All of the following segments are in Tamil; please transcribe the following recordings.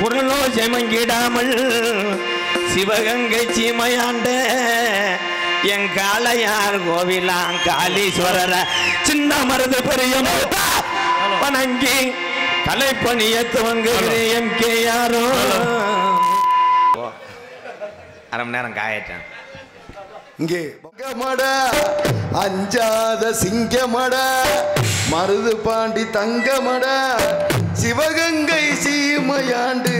புறலோ செமங்கிடாமல் சிவகங்கை சீமையாண்ட என் காளையார் கோவிலாம் காளீஸ்வரர சின்ன மருது பெரிய வணங்கி கலைப்பணிய துவங்குகிறேன் எம் கே யாரோ. அரை மணி நேரம் காயட்டேன். இங்கே அஞ்சாத சிங்கமட மருது பாண்டி தங்கமட சிவகங்கை சீமையாண்டு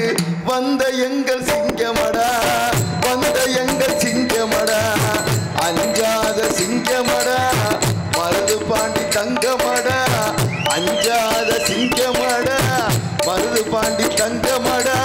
வந்த எங்கள் சிங்கமடா வந்த எங்கள் சிங்கமடா அஞ்சாத சிங்கமடா மருது பாண்டி தங்கமடா அஞ்சாத சிங்கமடா மருது பாண்டி தங்கமடா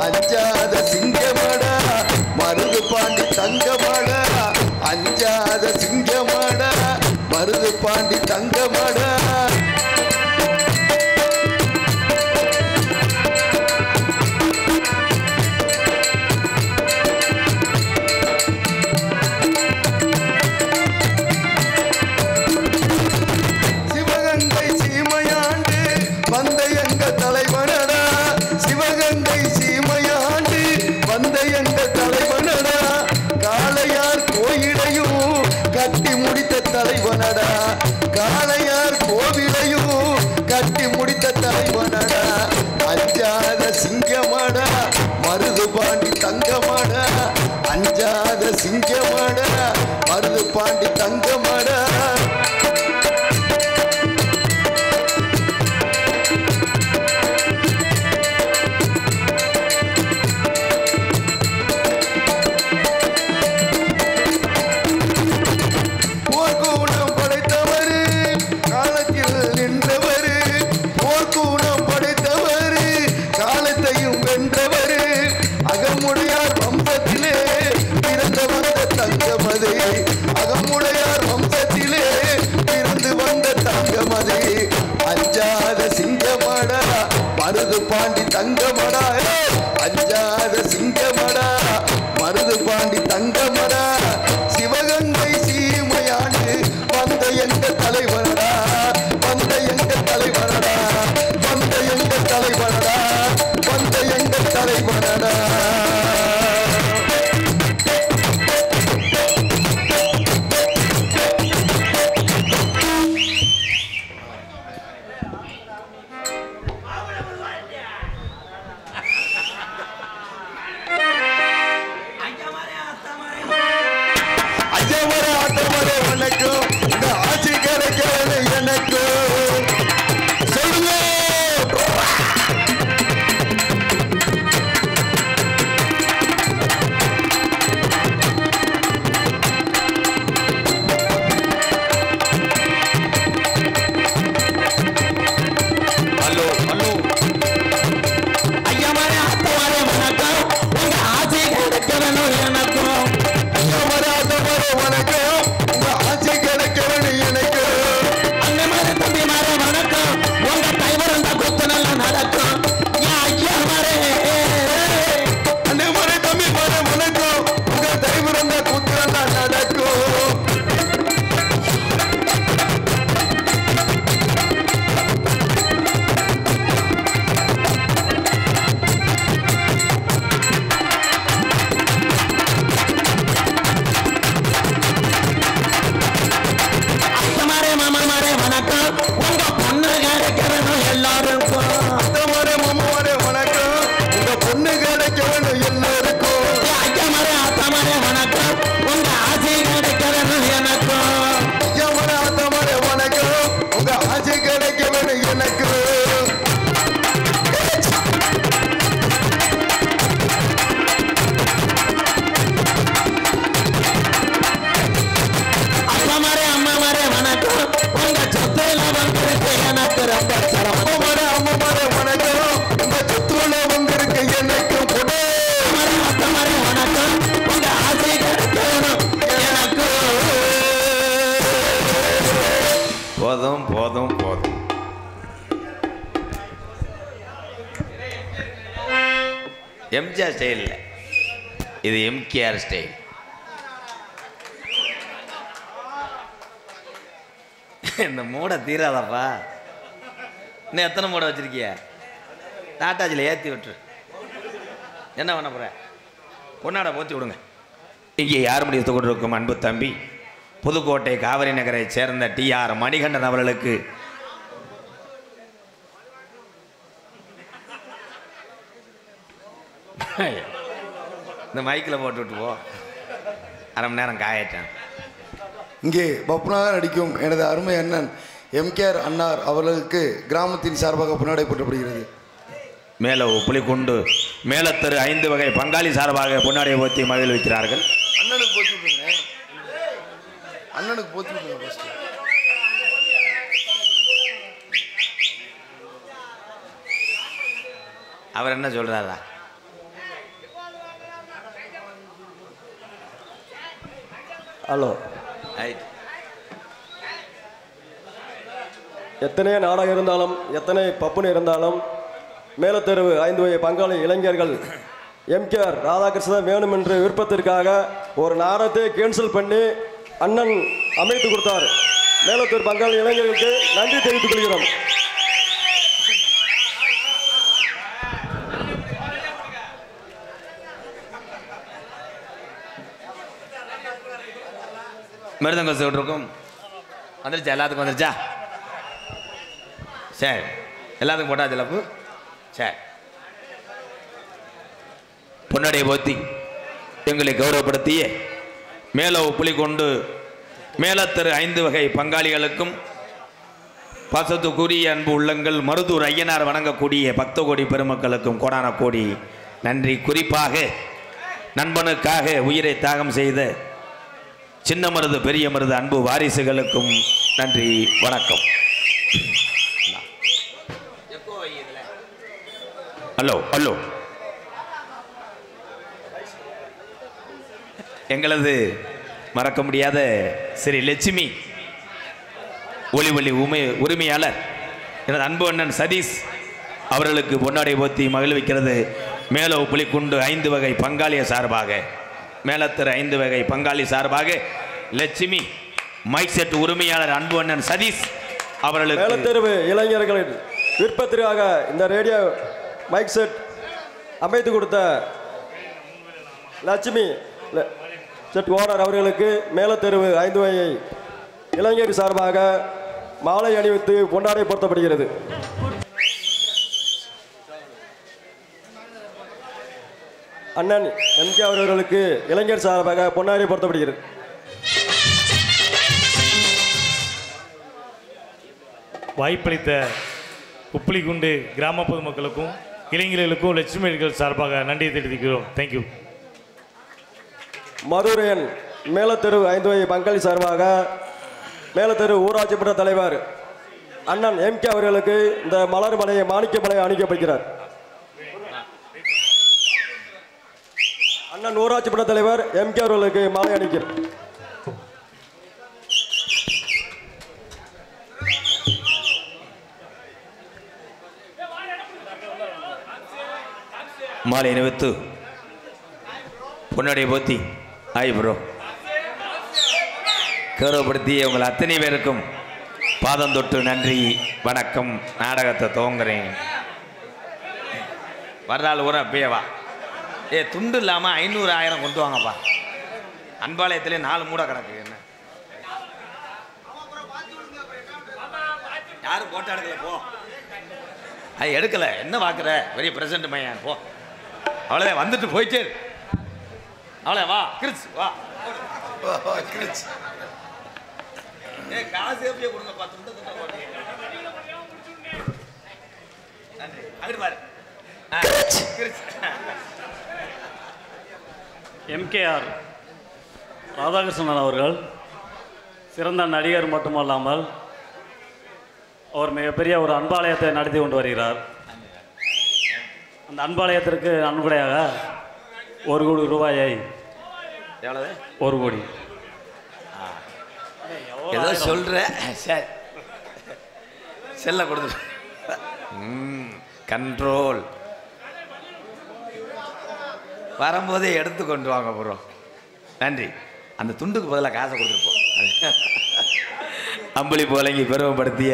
அஞ்சாத சிங்கமடா மருது பாண்டி தங்கமடா அஞ்சாத சிங்கமடா மருது பாண்டி தங்கமடா சிவகங்கை சீமையாண்டு வந்த எங்க தலைவனடா சிவகங்கை சீமையாண்டு வந்த எங்க தலைவனடா காளையார் கோயிலையும் கட்டி முடித்த தலைவனடா காளையார் கோவிலையும் கட்டி முடித்த தலைவனடா அஞ்சாத சிங்கமடா மருது பாண்டி தங்கமடா அஞ்சாத சிங்கமடா மருது பாண்டி தங்கமடா அகமுடையார் வம்சத்திலே பிறந்து வந்த தங்கமதே அஞ்சாத சிங்கமடா மருது பாண்டி தங்கமடா அஞ்சாத சிங்கமடா மருது பாண்டி தங்கமடா சிவகங்கை சீமையாண்டு வந்த எங்க தலைவனடா வந்த எங்க தலைவனடா வந்த எங்க தலைவனடா வந்த எங்க தலைவனடா போதும் போதும். எம்ஜிஆர் ஸ்டைல் இல்லை, இது எம்கேஆர் ஸ்டைல். இந்த மூடை தீராதப்பா. இன்னும் எத்தனை மூடை வச்சிருக்கிய? டாட்டாஜில் ஏற்றி விட்டுரு. என்ன பண்ண போற? பொன்னாட போத்தி விடுங்க. இங்கே யார் முடித்து கொண்டிருக்கும் அன்பு தம்பி புதுக்கோட்டை காவிரி நகரை சேர்ந்த TR மணிகண்டன் அவர்களுக்கு இந்த மைக்கில் போட்டு விட்டு போ. அரை மணி நேரம் காயட்டேன். இங்கே பப்னாக நடிக்கும் எனது அருமை அண்ணன் MKR அன்னார் அவர்களுக்கு கிராமத்தின் சார்பாக பொன்னாடை போற்றப்படுகிறது. மேல புலிக்குண்டு மேலத்தரு 5 வகை பங்காளி சார்பாக பொன்னாடை போத்தி மகிழ்விக்கிறார்கள். அண்ணனுக்கு போத்தி விட்டுருங்க. அண்ணனுக்கு போத்தி விட்டுருங்க ஃபர்ஸ்ட். அவர் என்ன சொல்றாரா? Hello, right. எத்தனை நாடகம் இருந்தாலும் எத்தனை பப்புன்னு இருந்தாலும் மேலத்தெரு 5 வகை பங்காளி இளைஞர்கள் MKR ராதாகிருஷ்ணன் வேணும் என்ற விருப்பத்திற்காக ஒரு நாடகத்தை கேன்சல் பண்ணி அண்ணன் அமைத்து கொடுத்தார். மேலத்தெரு பங்காளி இளைஞர்களுக்கு நன்றி தெரிவித்துக் கொள்கிறோம். மிருதங்க இருக்கும் வந்துருச்சா? எல்லாத்துக்கும் வந்துருச்சா? சரி, எல்லாத்துக்கும் போட்டா சிலப்பு. சரி, பொன்னாடைய போத்தி எங்களை கௌரவப்படுத்திய மேலவு புலிகொண்டு மேலத்தரு 5 வகை பங்காளிகளுக்கும் பாசத்துக்குரிய அன்பு உள்ளங்கள் மருதூர் ஐயனார் வணங்கக்கூடிய பக்த கோடி பெருமக்களுக்கும் கோடான கோடி நன்றி. குறிப்பாக நண்பனுக்காக உயிரை தியாகம் செய்த சின்ன மருது பெரிய மருது அன்பு வாரிசுகளுக்கும் நன்றி, வணக்கம். Hello hello. எங்களது மறக்க முடியாத ஸ்ரீ லட்சுமி ஒளி உரிமையாளர் எனது அன்பு அண்ணன் சதீஷ் அவர்களுக்கு பொன்னாடை போத்தி மகிழ்விக்கிறது. மேலவு புலிக்குண்டு 5 வகை பங்காளிய சார்பாக மேலத்தர் 5 வகை பங்காளி சார்பாக லட்சுமி மைக் செட் உரிமையாளர் அன்பு அண்ணன் சதீஷ் அவர்களுக்கு மேலத்தெரு இளைஞர்களின் விருப்பத்திற்காக இந்த ரேடியோ மைக் செட் அமைத்து கொடுத்த லட்சுமி செட் ஓனர் அவர்களுக்கு மேலத்தெரு 5 வகை இளைஞர் சார்பாக மாலை அணிவித்து பொன்னாடை பொருத்தப்படுகிறது. அண்ணன் MKR அவர்களுக்கு இளைஞர் சார்பாக பொன்னாடை பொருத்தப்படுகிறது. வாய்ப்பளித்த உப்புளிக்குண்டு கிராம பொதுமக்களுக்கும் இளைஞர்களுக்கும் லட்சுமிகள் சார்பாக நன்றியை தெரிவிக்கிறோம். தேங்க்யூ. மதுரையன் மேலத்தெரு 5 வகை பங்காளி சார்பாக மேலத்தெரு ஊராட்சி மன்ற தலைவர் அண்ணன் MKR அவர்களுக்கு இந்த மலர் மலையை மாணிக்க மலையை அணிக்கப்படுகிறார். அண்ணன் ஊராட்சி மன்ற தலைவர் MKR அவர்களுக்கு மாலை அணிக்கிறார். மாலை அணிவித்து பொன்னாடை போத்தி ஹாய் ப்ரோ கௌரவப்படுத்திய உங்கள் அத்தனை பேருக்கும் பாதம் தொட்டு நன்றி, வணக்கம். நாடகத்தை துவங்குறேன். வர்றாள் ஊரா அப்பேவா துண்டு இல்லாமல் 500 1000 கொண்டு வாங்கப்பா. அன்பாலயத்திலே 4 மூட கிடக்கு. என்ன யாரும் போட்டோ எடுக்கல? போ, அது எடுக்கல. என்ன பார்க்குற? பெரிய பிரசன்ட் மையன். போ, அவ்வளோதான். வந்துட்டு போயிட்டே அவ்வளோ. வா கிரிச், வா கிரிச். காசு எப்படியே கொடுங்க. 10 நிமிஷத்துக்கு போட்டீங்க. நன்றி. அங்கிட்டு பாரு. கிரிச். MKR ராதாகிருஷ்ணன் அவர்கள் சிறந்த நடிகர் மட்டுமல்லாமல் அவர் மிகப்பெரிய ஒரு அன்பாலயத்தை நடத்தி கொண்டு வருகிறார். அந்த அன்பாலயத்திற்கு நன்கொடையாக 1 கோடி ரூபாயை எவ்வளவு? 1 கோடி ஏதோ சொல்ற. சரி, செல்ல கொடுத்து கண்ட்ரோல் வரும்போதே எடுத்து கொண்டு வாங்க ப்ரோ. நன்றி. அந்த துண்டுக்கு பதிலாக காசை கொடுத்துருப்போம். அம்புலி போலங்கி பெருமைப்படுத்திய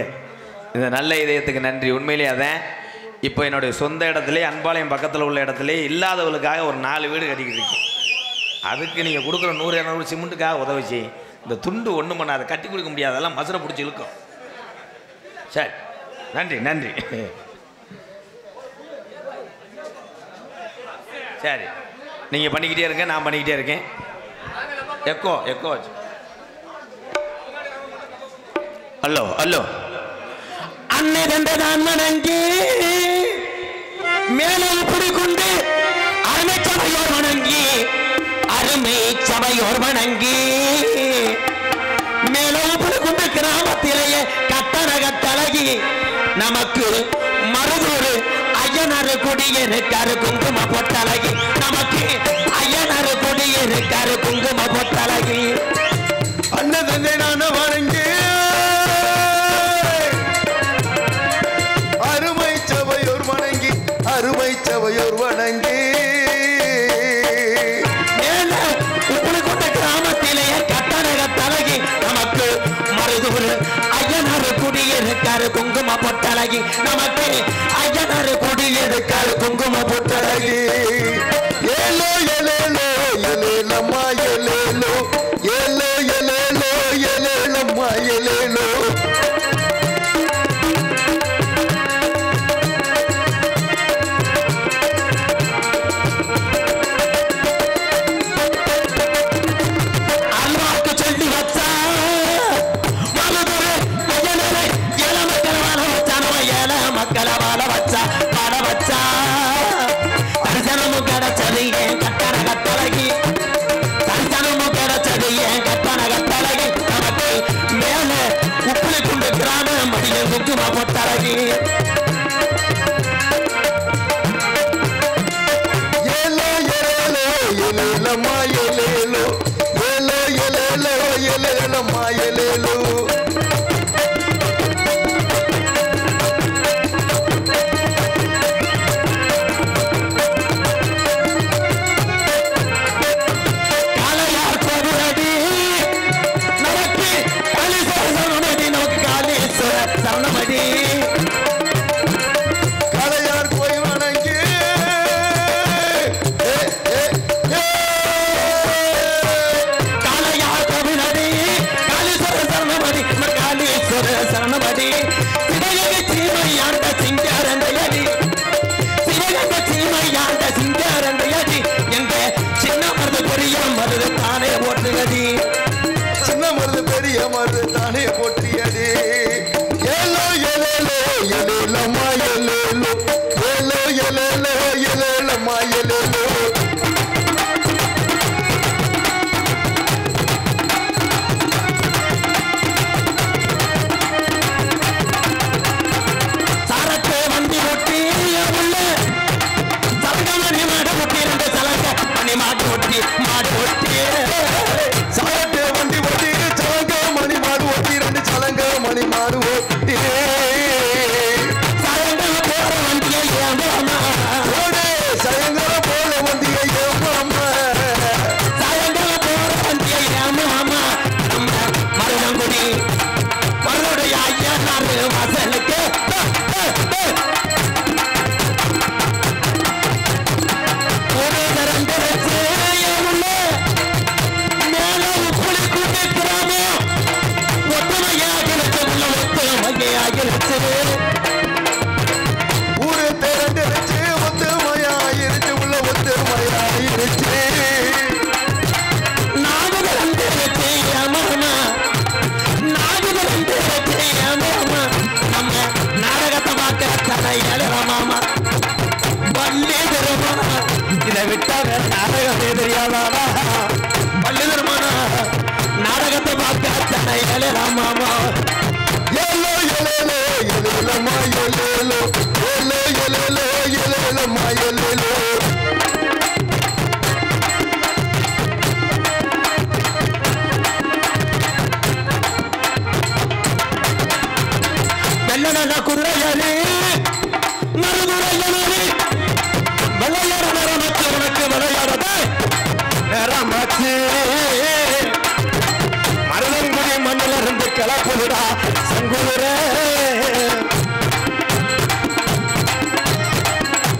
இந்த நல்ல இதயத்துக்கு நன்றி. உண்மையிலே அதான் இப்போ என்னுடைய சொந்த இடத்துல அன்பாளையம் பக்கத்தில் உள்ள இடத்துல இல்லாதவர்களுக்காக ஒரு 4 வீடு கட்டிக்கிட்டு இருக்கேன். அதுக்கு நீங்கள் கொடுக்குற 100-200 சிமெண்ட்டுக்காக உதவி செய்யும். இந்த துண்டு ஒன்றும் பண்ண அதை கட்டி கொடுக்க முடியாது. அதெல்லாம் மசுரை பிடிச்சி இழுக்கும். சரி, நன்றி நன்றி. சரி, நீங்கள் பண்ணிக்கிட்டே இருங்க, நான் பண்ணிக்கிட்டே இருக்கேன். Echo echo. Hello hello. அன்னை தந்தைதான் வணங்கி மேலே இப்படி கொண்டு அருமை சபையோர் வணங்கி அருமை சபையோர் வணங்கி மேலே இப்படி கொண்டு கிராமத்திலேயே கட்டழகி நமக்கு மருதூர் ஐயனாறு குடியிருக்காரு குங்கும பொட்டழகி. நமக்கு ஐயனாறு குடியிருக்காரு குங்கும பொட்டழகி. அண்ணன் தந்தை நான் வணங்கி அருமை சபையோர் வணங்கி அருமை சபையோர் வணங்கி மேல இப்படி கொண்ட கிராமத்திலேயே கட்டழகி நமக்கு மருதூர் ஐயனாறு குடியிருக்காரு குங்கும பொட்டழகி. நமக்கு ஐயனாறு குடியிருக்காரு குங்கும பொட்டழகி. ஏலோ எலேலோ எலேலம்மா எலேலோ ஏலோ எலேலோ எலேலம்மா எலேலோ. அல்வாக்கு சொல்லி வச்சா மருதூர் ஐயனாரை ஏழை மக்களை வாழ வச்சா. நம்ம ஏழை மக்களை வாழ வச்சா பாட வச்சா. தரிசனமும் கிடைச்சது ஏன் கட்டழகி. தரிசனமும் கிடைச்சது ஏன் கட்டழகி. நமக்கு மேல உப்புளி குண்டு கிராமம் மடிய குங்கும பொட்டழகி. ஏலோ எலேலோ எலேலம்மா எலேலோ ஏலோ எலேலோ எலேலம்மா எலேலோ. காளையார் கோவிலடி நமக்கு காளீஸ்வர சரணமடி. நமக்கு காளீஸ்வர சரணமடி. காளையார் போய் வணங்கி காளையார் கோவிலடி காளீஸ்வர சரணமடி. காளீஸ்வர சரணமடி. சிவகங்கை சீமையாண்ட சிங்காரண்டையடி. சிவகங்கை சீமையாண்ட சிங்காரண்டையடி. எங்க சின்ன மருது பெரிய மருது தானே ஓட்டுகடி. சின்ன மருது பெரிய மருது தானே போற்றியது. ஏலோ எலேலோ எலேலம்மா எலேலோ ஏலோ எலேலோ எலேலம்மா எலேலோ. சாரத்தை வண்டி ஒட்டி உள்ள சலங்கமணி மாடு ஒட்டி 2 சலங்க மணி மாடு ஒட்டி மாடு ஒட்டி சாயட்டு வண்டி ஓட்டி சலங்க மணி மாடு ஓட்டி 2 சலங்க மணி மாடு ஓட்டி சலங்க போற வண்டியை ஏமாமா. ஓடே சயங்கர போல வண்டியை ஏமாமா. சலங்க போற வண்டியை ஏமாமா. நம்ம மருதங்குடி மருடைய ஐயனாரு வாசலுக்கு ஒரு திறந்திருச்சு உள்ள மேல உப்புளி கூட்டி கிராமம் ஒத்துமையாகிருச்சு. உள்ள ஒத்துமையாகிருச்சு. ஊரு திரண்டிருச்சு ஒத்துமையாயிருச்சு உள்ள ஒத்துமையாயிருச்சு. நாடு திறந்திருச்சு ஏமாமா. நாடு திறந்திருச்சு ஏமாமா. நம்ம நாடகத்தை பார்க்கிற தலை எழுதமாமா பள்ளி திருமணா. இதை விட்டா வேற நாடகமே தெரியாதானா? பள்ளி திருமணா நாடகத்தை பார்க்கிற தலை எழுதமாமா. ஏலோ எலேலோ எலேலம்மா எலேலோ ஏலோ எலேலோ எலேலம்மா எலேலோ. வெள்ள வெள்ளன குதிரையாரு மறுதுரையனே விளையாட நேரமாச்சு உனக்கு விளையாடத நேரமாச்சு மருதங்குடி மண்ணில் இருந்து கிளப்புதுடா சங்குதிரே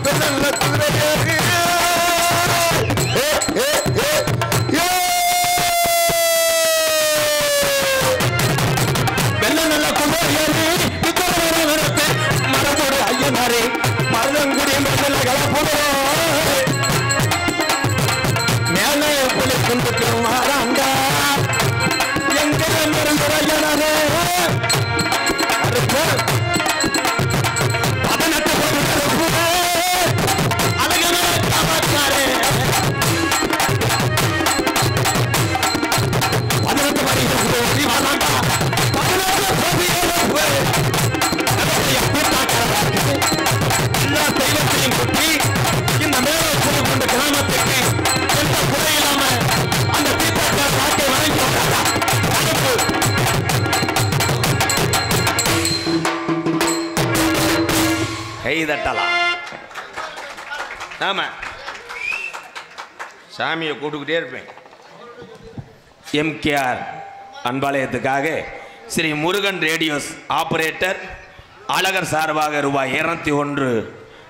வெள்ளன குதிரையாரு மருதங்குடி மண்ணில் மேலே புலி குண்டுக்கு மாறாங்க எங்க மருந்துரையனே 18 அழகன காப்பாற்றாரே 18 வரி வராண்டா 16 எல்லா தெய்வத்தையும் குட்டி இந்த மேலே புலி கொண்ட கிராமத்துக்கு எந்த குறை இல்லாம அந்த தீர்த்த காட்டை வணங்கி கொண்டாடா கை தட்டலாம். ஆமா சாமியை கூட்டுக்கிட்டே இருப்பேன். எம்கேஆர் அன்பாலயத்துக்காக ஸ்ரீ முருகன் ரேடியோஸ் ஆபரேட்டர் அழகர் சார்பாக ரூபாய் 201.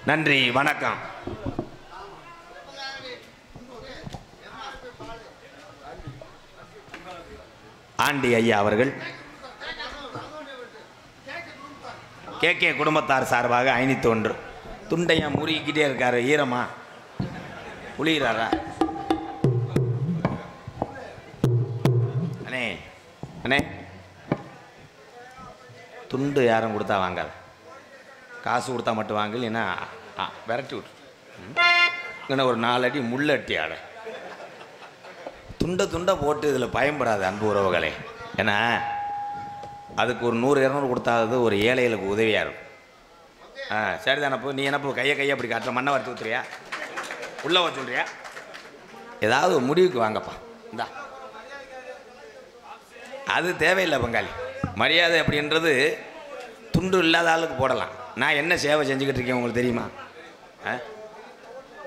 நன்றி வணக்கம். ஆண்டி ஐயா அவர்கள் கே குடும்பத்தார் சார்பாக 501. துண்டையா முறுகிக்கிட்டே இருக்காரு. ஈரமா புளிகிறாரா? அண்ணே அண்ணே துண்டு யாரும் கொடுத்தா வாங்காது, காசு கொடுத்தா மட்டும் வாங்கல, இல்லைன்னா விரட்டி விட்டு இங்கே ஒரு 4 அடி முள்ளட்டி ஆட துண்டை போட்டு இதில் பயன்படாது அன்பு உறவுகளே. ஏன்னா அதுக்கு ஒரு 100-200 கொடுத்தாது ஒரு ஏழைகளுக்கு உதவியாக இருக்கும். சரி தானப்போ நீ என்னப்போ கையை அப்படி காட்டுற மண்ணை வரைச்சி ஊற்றுறியா உள்ளே வச்சு சொல்கிறியா? ஏதாவது ஒரு முடிவுக்கு வாங்கப்பா. இந்தா அது தேவையில்லை பங்காளி. மரியாதை அப்படின்றது துண்டு இல்லாத ஆளுக்கு போடலாம். நான் என்ன சேவை செஞ்சுக்கிட்டு இருக்கேன் உங்களுக்கு தெரியுமா?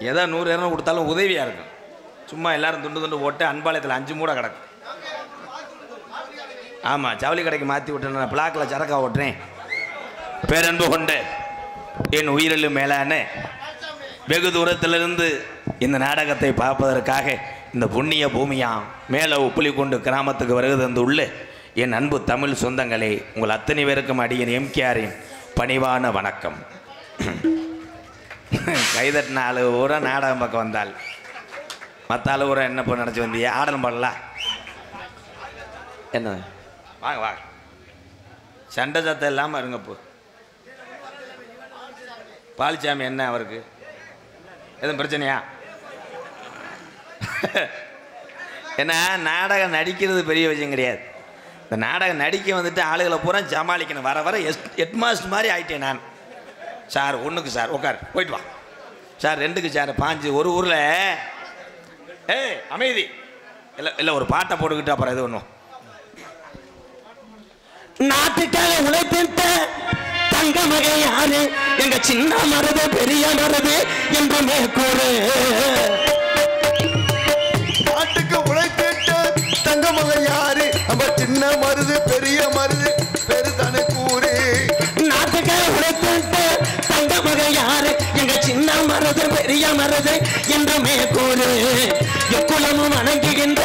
ஏதோ 100-200 கொடுத்தாலும் உதவியாக இருக்கும். சும்மா எல்லோரும் துண்டு போட்டு அன்பாலயத்தில் 5 மூடை கிடக்கும். ஆமாம் ஜவுளி கடைக்கு மாற்றி விட்டேன். நான் பிளாக்கில் சரக்கா ஓட்டுறேன். பேரன்பு கொண்டு என் உயிரிலும் மேலான வெகு தூரத்திலிருந்து இந்த நாடகத்தை பார்ப்பதற்காக இந்த புண்ணிய பூமியாம் மேலே உப்புளி கொண்டு கிராமத்துக்கு வருகை தந்துள்ள என் அன்பு தமிழ் சொந்தங்களே, உங்கள் அத்தனை பேருக்கும் அடியன் எம்கேஆரின் பணிவான வணக்கம். கைதட்டின ஆளு ஊரா நாடகம் பக்கம் வந்தால் மற்ற ஆளு ஊரா என்ன பண்ண நினச்சி வந்தியா? ஆடலும் பாடலாம் என்ன? வாங்க வாங்க, சண்டை சத்தம் இல்லாமல் இருங்கப்போ. பாலிச்சாமி என்ன அவருக்கு எதுவும் பிரச்சனையா? ஏன்னா நாடகம் நடிக்கிறது பெரிய விஷயம் கிடையாது. இந்த நாடகம் நடிக்க வந்துட்டு ஆளுகளை பூரா சமாளிக்கணும். வர வர ஹெட் மாஸ்டர் மாதிரி ஆகிட்டேன் நான். சார் 1க்கு சார் உட்கார் போயிட்டு வா சார், 2க்கு சார் 5 ஒரு ஊரில் அமைதி இல்லை ஒரு பாட்டை போட்டுக்கிட்டு அப்புறம் எது ஒன்றும் நாட்டுக்காக உழைப்பிட்ட தங்க மகை யாரு எங்க சின்ன மருது பெரிய மருது என்றுமே கூறு. நாட்டுக்கு உழைப்பிட்ட தங்க மகை யாரு நம்ம சின்ன மருது பெரிய மருது பெருதானே கூறு. நாட்டுக்காக உழைப்பிட்ட தங்க மகை யாரு எங்க சின்ன மருது பெரிய மருது என்றுமே கூறு. எக்குலமும் வணங்குகின்ற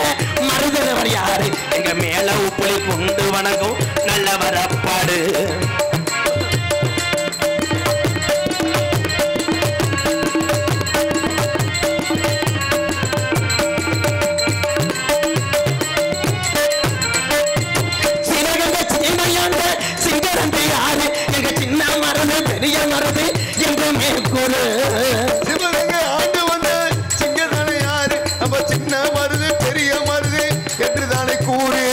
மருதவர் யாரு எங்க மேல உப்புளி கொண்டு வணங்கும் நல்லவர் அப்பாடு. சிறகங்க சீமையாண்ட சிங்கரந்து யாரு எங்க சின்ன மருது பெரிய மருது என்றுமே கூறு. சிவகங்கை ஆண்டு வந்த சிங்கதானே யாரு நம்ம சின்ன மருது பெரிய மருது என்று தானே கூறு.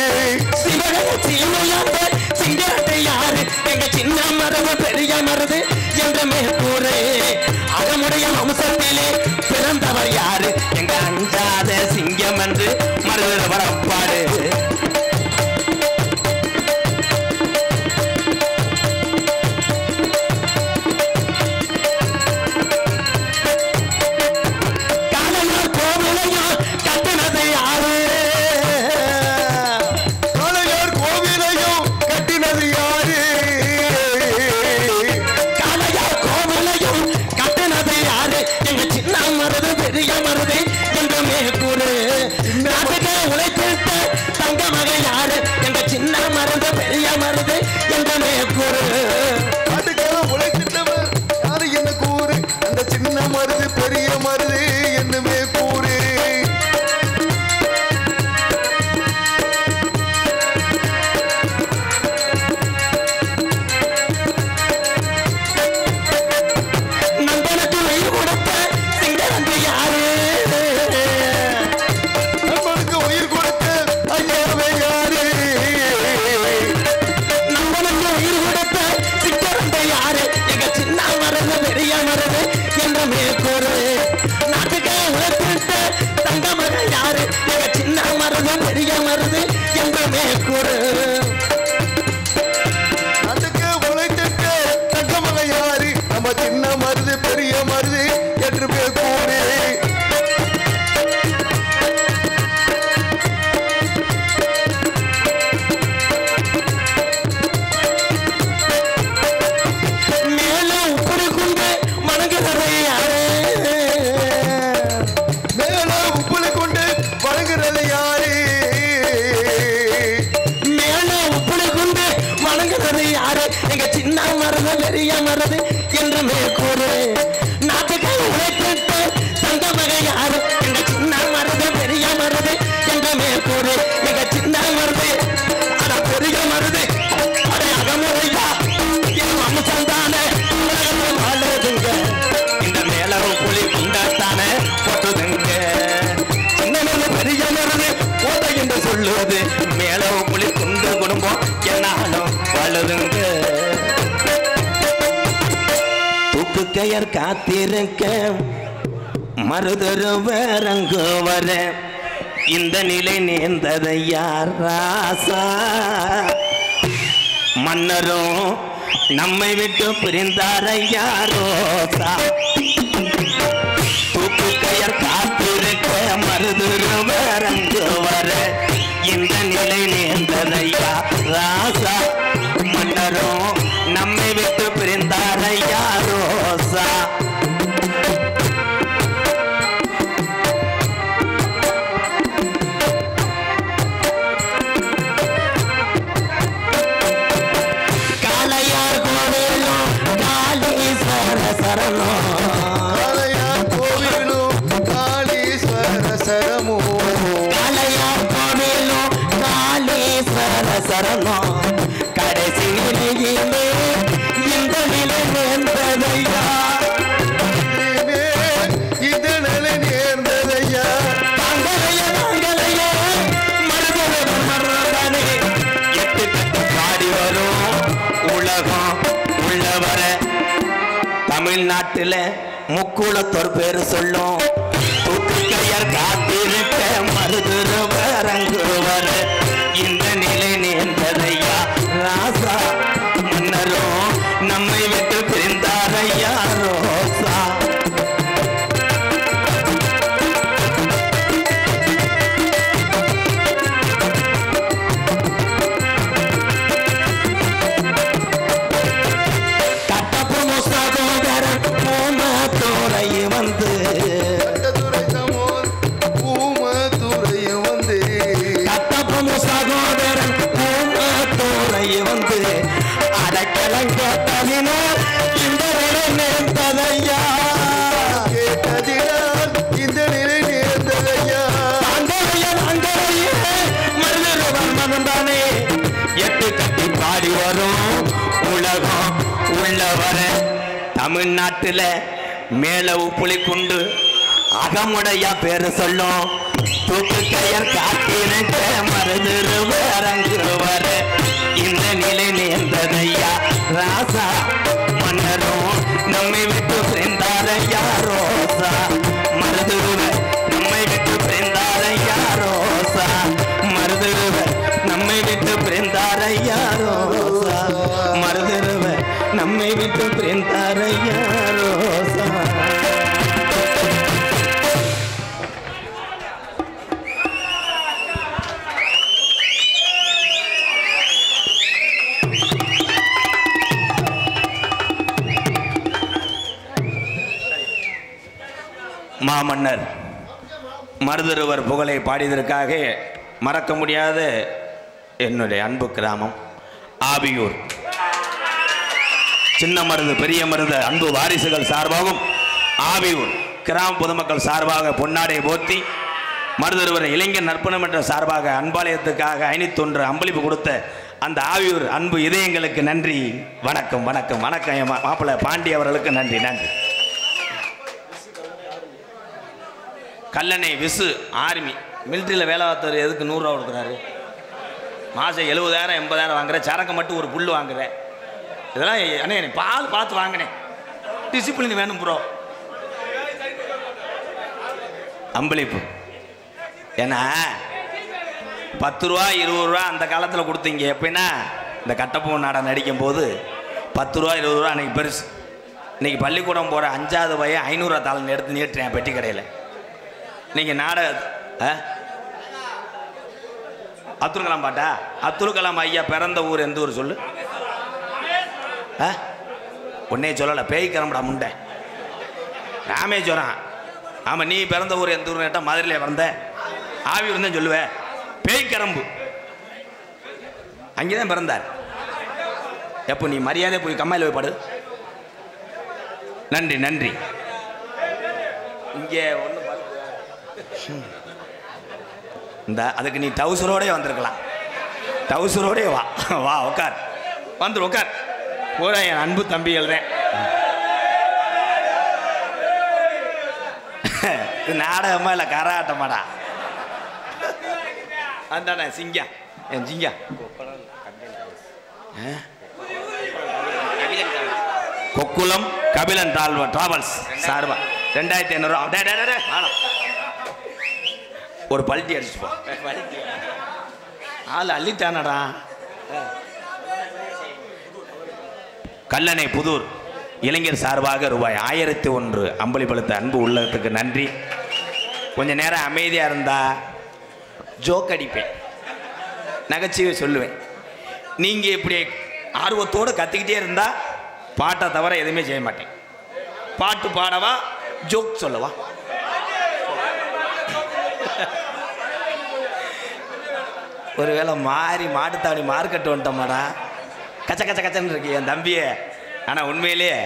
சிவகங்கை சீமையாண்ட சிங்கரந்து யாரு எங்க சின்ன மருது பெரிய மருது என்றுமே கூறு. அவனுடைய வம்சத்திலே பிறந்தவர் யாரு எங்க அஞ்சாத சிங்கம் என்று மருதவர் அப்பாடு. மருது என்றுமே கூறு நாட்டுக்கு உழைப்பிட்டு தந்த மகை யாரு எங்க சின்ன மருது பெரிய மருது என்றுமே கூறு எங்க சின்ன மருது அட பெரிய மருது அட அகமுறையா என் அம்சந்தானே உலகத்தில் வாழுதுங்க இந்த மேலவும் புலி குண்டாத்தானே போட்டுதுங்க சின்ன மருது பெரிய மருது போதை என்று சொல்லுவது மேலவும் புலி குண்டு குடும்பம் என்னாலும் வாழுதுங்க தூக்கு கயர் காத்திருக்க மருதொரு வேறங்கு வர இந்த நிலை நேர்ந்ததை யார் ராசா மன்னரும் நம்மை விட்டு பிரிந்தார யாரோசா தூக்கு கயர் காத்திருக்க மருதொரு வேறங்கு வர இந்த நிலை நேர்ந்ததை யார் ராசா மன்னரும் நம்மை விட்டு பிரிந்தார யாரோசா காளையார் கோவிலும் காளீஸ்வர சரணம் காளையார் கோவிலும் காளீஸ்வர சரமோ காளையார் கோவிலும் காளீஸ்வர சரணம் கடைசி நிலையிலே இந்த நிலை நேர்ந்ததையா இந்த நிலை நேர்ந்ததையா தாங்களைய தாங்களைய மருதவர் மரணே எட்டு கட்டு பாடி வரும் உலகம் உள்ளவர தமிழ்நாட்டில் முக்குளத்தோர் பேரு சொல்லும் தூத்துக்கையர் காத்திருக்க மருதுவர் அங்குவர் இந்த நிலை நேர்ந்ததையா ராசா மன்னரும் நம்மை விட்டு பிரிந்தாரையா ரோசா கட்டப்பு சகோதரன் பூமத்துறை வந்து கட்டத்துறை சமோர் பூமத்துறை வந்து கட்டப்பு சகோதரன் பூமத்துறை வந்து அடக்கலங்க தவினர் இந்த நிலை நேர்ந்ததையா கேட்டதினால் இந்த நிலை நேர்ந்ததையா அங்கரையே மருதவர் மகன்தானே எட்டு கட்டி பாடி வரும் உலகம் உள்ளவர தமிழ்நாட்டில் மேலவு புலிக்குண்டு அகமுடைய பேரு சொல்லும் தூக்கு கயர் காத்திருக்க மருதவர் அங்குவர் இந்த நிலை நேர்ந்ததையா ராசா மன்னரும் நம்மை விட்டு பிரிந்தாரையா ரோசா மருதவர் நம்மை விட்டு பிரிந்தாரையா ரோசா மருதவர் நம்மை விட்டு பிரிந்தாரையா ரோசா மருதவர் நம்மை விட்டு பிரிந்தாரையா ரோசா மாமன்னர் மருதருவர் புகழை பாடியதற்காக மறக்க முடியாத என்னுடைய அன்பு கிராமம் ஆபியூர் சின்ன மருது பெரிய மருது அன்பு வாரிசுகள் சார்பாகவும் ஆபியூர் கிராம பொதுமக்கள் சார்பாக பொன்னாடை போத்தி மருதருவர் இளைஞர் நற்பணம் என்ற சார்பாக அன்பாலயத்துக்காக 501 அன்பளிப்பு கொடுத்த அந்த ஆவியூர் அன்பு இதயங்களுக்கு நன்றி. வணக்கம் வணக்கம் வணக்கம். என் மாப்பிள்ளை பாண்டி அவர்களுக்கு நன்றி நன்றி. கல்லணை விசு ஆர்மி மிலிட்ரியில் வேலை பார்த்தவர் எதுக்கு 100 ரூபா கொடுக்குறாரு? மாதம் 70,000 80,000 வாங்குறேன். சரக்கு மட்டும் ஒரு புல் வாங்குறேன். இதெல்லாம் அண்ணே பால் பார்த்து வாங்கினேன். டிசிப்ளின் வேணும் ப்ரோ. அம்பளிப்பு ஏன்னா 10 ரூபா 20 ரூபா அந்த காலத்தில் கொடுத்தீங்க. எப்படின்னா இந்த கட்டப்பூ நாடகம் நடிக்கும் போது 10 ரூபா 20 ரூபா அன்றைக்கி பெருசு. இன்றைக்கி பள்ளிக்கூடம் போகிற 5வது பையன் 500 ரூபா தாளம் எடுத்து நீட்டுறேன் பெட்டி கடையில். நீங்கள் நாடக அப்துல் கலாம் பாட்டா? அப்துல் கலாம் ஐயா பிறந்த ஊர் எந்த ஊர் சொல்லு? ஒன்னே சொல்லலை, பேய் கிளம்புடா முண்டை ராமேஸ்வரம். ஆமாம், நீ பிறந்த ஊர் எந்த ஊர் கேட்டால் மதுரையில் பிறந்த ஆவியூர் தான் சொல்லுவேன். பேய்க்கரம்பு அங்கே தான் பிறந்தார். எப்போ நீ மரியாதை போய் கம்மாயில் போய் பாடு. நன்றி நன்றி. இங்கே ஒன்று இந்த அதுக்கு நீ டவுசரோடே வந்திருக்கலாம். டவுசரோடே வா வா உட்கார், வந்துரு உட்கார். பூரா என் அன்பு தம்பிகள் தான். இது நாடகமா இல்லை கரகாட்டமாடா? அந்தானே சிங்கா, என் சிங்கா. கொக்குளம் கபிலன் டிராவல்ஸ் சார்பா 2500. ஒரு பல்ட்டி அடிச்சு போ. ஆள் அள்ளிட்டானடா. கல்லணை புதூர் இளைஞர் சார்பாக ரூபாய் 1001 அம்பளிப்படுத்த அன்பு உள்ளத்துக்கு நன்றி. கொஞ்ச நேரம் அமைதியாக இருந்தா ஜோக் அடிப்பேன், நகைச்சுவை சொல்லுவேன். நீங்கள் இப்படி ஆர்வத்தோடு கற்றுக்கிட்டே இருந்தால் பாட்டை தவிர எதுவுமே செய்ய மாட்டேன். பாட்டு பாடவா, ஜோக் சொல்லவா? ஒருவேளை மாறி மாட்டுத்தாடி மார்க்கெட்டு வந்துட்டோமாடா. கச்ச கச்ச கச்சன்னு இருக்கு என் தம்பியே. ஆனால் உண்மையிலேயே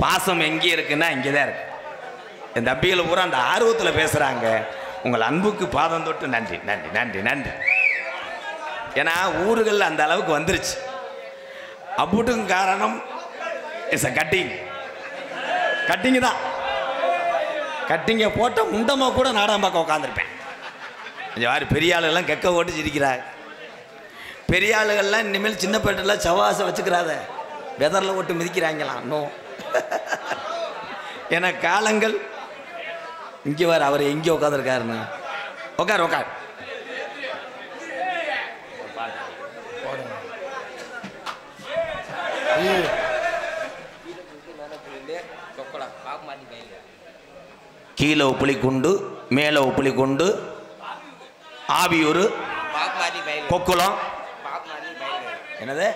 பாசம் எங்கே இருக்குன்னா இங்கே தான் இருக்கு. என் தம்பிகளை பூரா அந்த ஆர்வத்தில் பேசுகிறாங்க. உங்கள் அன்புக்கு பாதம் தொட்டு நன்றி நன்றி நன்றி நன்றி. ஏன்னா ஊர்கள் அந்த அளவுக்கு வந்துருச்சு. அப்புட்டும் காரணம் இஸ் அ கட்டிங்கு தான். கட்டிங்க போட்ட முண்டமாக கூட நாடகம் பார்க்க உட்காந்துருப்பேன். கொஞ்சம் யார் பெரிய ஆளுகள்லாம் கெக்க ஓட்டு சிரிக்கிறாங்க. பெரிய ஆளுகள்லாம் இனிமேல் சின்ன பேட்டெல்லாம் சவாசை வச்சுக்கிறாத, வெதரில் ஓட்டு மிதிக்கிறாங்களாம். இன்னும் ஏன்னா காலங்கள் இங்கே வர அவர் எங்கே உட்காந்துருக்காருன்னு. உட்கார் உட்கார். கீழே உப்புளி குண்டு, மேலே உப்புளி குண்டு, ஆவியூர், கொக்குளம், என்னது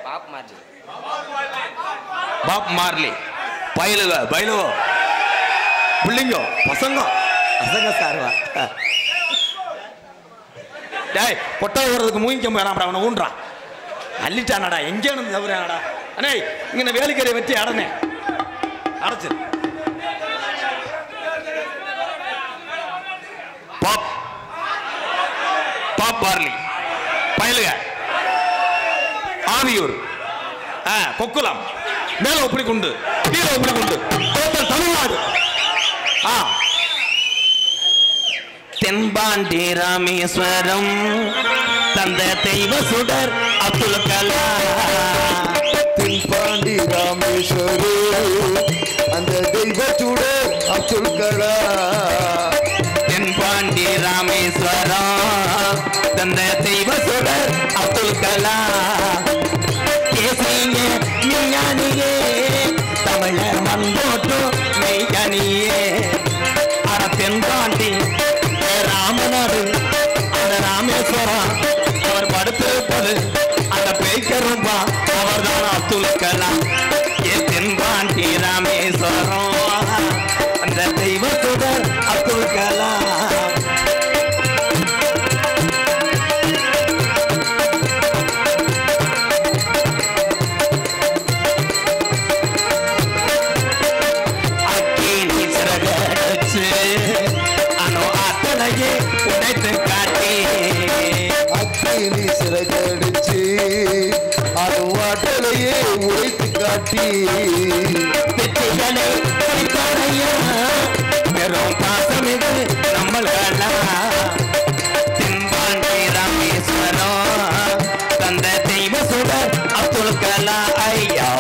பாப் மார்லி, பயிலுவோ பிள்ளைங்கோ பசங்க சார்வா. டேய் கொட்டை ஓடுறதுக்கு மூங்கிக்க வேணாம்டா, அவனை ஊன்றான். அள்ளிட்டானடா, எங்கே தவறானடா. அண்ணே இங்கே வேலைக்கரை வெட்டி அடனே அடைச்சிரு. பாப் பார்லி, பயலுக, ஆவியூர், கொக்குளம், மேல உப்புளி குண்டு, கீழே உப்புளி குண்டு, டோட்டல் தமிழ்நாடு. தென்பாண்டி ராமேஸ்வரம் தந்த தெய்வ சுடர் அப்துல் கலாம். தென்பாண்டி ராமேஸ்வரம் அந்த தெய்வ சுடர் அப்துல் கலாம். தென்பாண்டி ராமேஸ்வரம் தந்த தெய்வ சுடர் அப்துல் கலாம். கேசிங்க மெய்ஞானியே, தமிழர் மண்போட்டு மெய்ஞானியே. அட தென்பாண்டி ராமநாடு அந்த ராமேஸ்வரம் அவர் படுத்திருப்பது அந்த பேய்க்கரும்பா, அவர் தான் அப்துல் கலாம். தென்பாண்டி ராமேஸ்வரம் அந்த தெய்வ சுடர் அப்துல் கலாம். அக்கினி சிறகடிச்சு அணு ஆத்தலையே உடைத்து காட்டி, அக்கினி சிறகடிச்சு அணு ஆற்றலையே உடைத்து காட்டி, வெற்றிகளை பெரும் பாசம் இது நம்மளா. தென்பாண்டி ராமேஸ்வரம் தந்த தெய்வ சுடர் அப்துல் கலாம் ஐயா.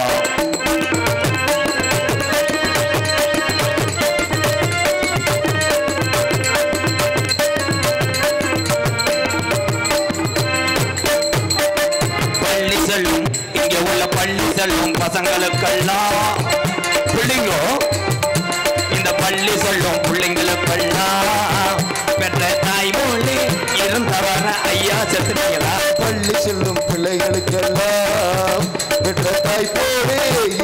பள்ளி செல்லும் இங்கே உள்ள பள்ளி செல்லும் பசங்களுக்கெல்லாம் பிள்ளைங்கோ, இந்த பள்ளி சொல்லும் பிள்ளைங்களுக்கெல்லாம் பெற்ற தாய்மொழி இருந்தவர ஐயா செத்துட்டீங்களா. பள்ளி செல்லும் பிள்ளைகளுக்கெல்லாம் பெற்ற தாய்ப்போடே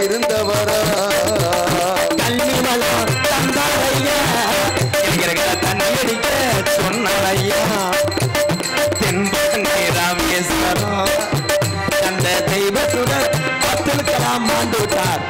இருந்தவரா. கல்வி மலம் தந்தார் ஐயா, என்கிறகளை தண்ணி அடிக்க சொன்னார் ஐயா. தென்பாண்டி ராமேஸ்வரம் அந்த தெய்வ சுடர் அப்துல் கலாம் ஆண்டு விட்டார்.